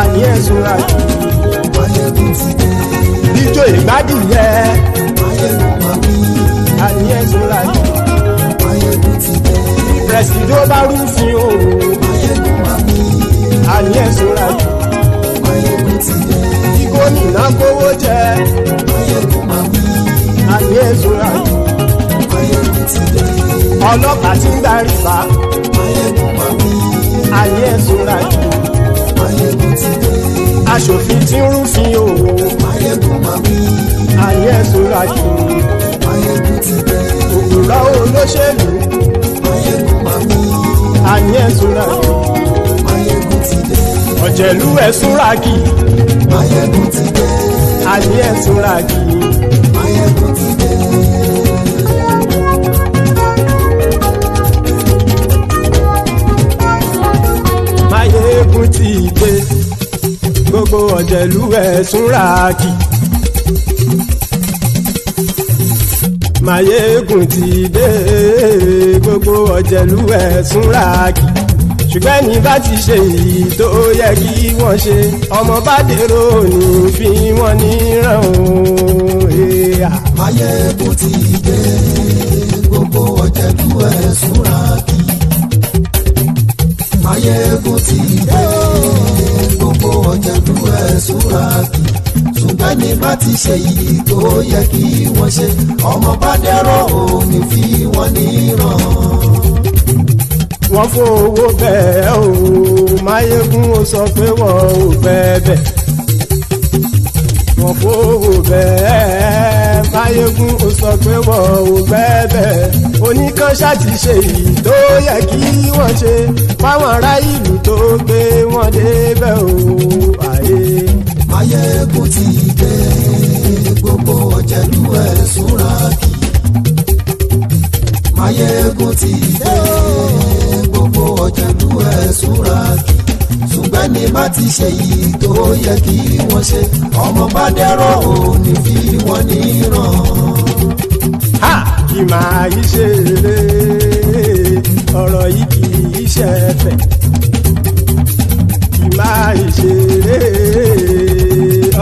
[SPEAKER 9] Àní ẹ̀sùn rákì. Máyégún ti dé. Ijó ìgbádìyẹ. Àní ẹ̀sùn rákì. Máyégún ti dé. Pẹ̀sìdó bá rúfin o. Àní ẹ̀sùn rákì. Máyégún ti dé. Tí gómìnà kówó jẹ. Àní ẹ̀sùn rákì. Máyégún ti dé. Ọlọ́pàá ti ń darí bá. Àní ẹ̀sùn rákì. Aṣòfin tí ń rúfin o. Àní ẹ̀sùn rákì. Òkúrọ̀ olóṣèlú. Àní ẹ̀sùn rákì. Ọ̀jẹ̀lú ẹ̀sùn rákì. Àní ẹ̀sùn rákì. Máyégún ti dé. Gbogbo ọ̀jẹ̀lú ẹ̀sùn rákì. Máyégún ti dé. Gbogbo ọ̀jẹ̀lú ẹ̀sùn rákì. Ṣùgbọ́n ní bá ti ṣe èyí tó yẹ kí wọ́n ṣe, ọmọ bá dèrò ní fi wọ́n níran o. Máyégún ti dé. Gbogbo ọ̀jẹ̀lú ẹ̀sùn rákì. Máyégún ti dé. Gbogbo ọ̀jẹ̀lú ẹ̀sùn rákì. Ṣùgbọ́n ní bá ti ṣe èyí tó yẹ kí wọ́n ṣe, ọmọ bá dèrò ní fi wọ́n níran. Wọ́n fowó bẹ́ẹ̀ o. Máyégún ó sọ pé wọ́n ò bẹ́ẹ̀. Wọ́n fowó bẹ́ẹ̀. Máyégún ó sọ pé wọ́n ò bẹ́ẹ̀. Oníkan ṣáàtì ṣe èyí tó yẹ kí wọ́n ṣe fáwọn ará ìlú tó gbé wọn débẹ̀ o. Máyégún ti dé. Gbogbo ọ̀jẹ̀lú ẹ̀sùn rákì. Máyégún ti dé. Gbogbo ọ̀jẹ̀lú ẹ̀sùn rákì. Ṣùgbọ́n ní bá ti ṣe yìí tó yẹ kí wọ́n ṣe, ọmọ bá dẹ́rọ̀ ò ní fi wọ́n níran. Kì máa yí ṣe eré, ọ̀rọ̀ yìí kì í ṣe ẹ̀fẹ̀. Kì máa yí ṣe eré,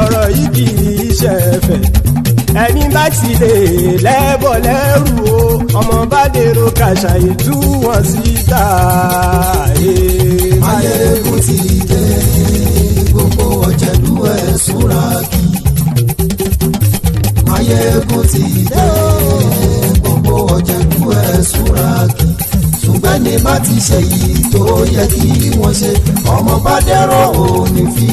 [SPEAKER 9] ọ̀rọ̀ yìí kì í ṣe ẹ̀fẹ̀. Ẹni bá ti lè lẹ́bọ̀ lẹ́rù o, ọmọ bá dèrò kàṣàyè tú wọn síta. Máyégún ti dé. Gbogbo ọ̀jẹ̀lú ẹ̀sùn rákì. Máyégún ti dé. Gbogbo ọ̀jẹ̀lú ẹ̀sùn rákì. Ṣùgbọ́n ní bá ti ṣe yìí tó yẹ kí wọ́n ṣe, ọmọ bá dẹ́rọ̀ ò ní fi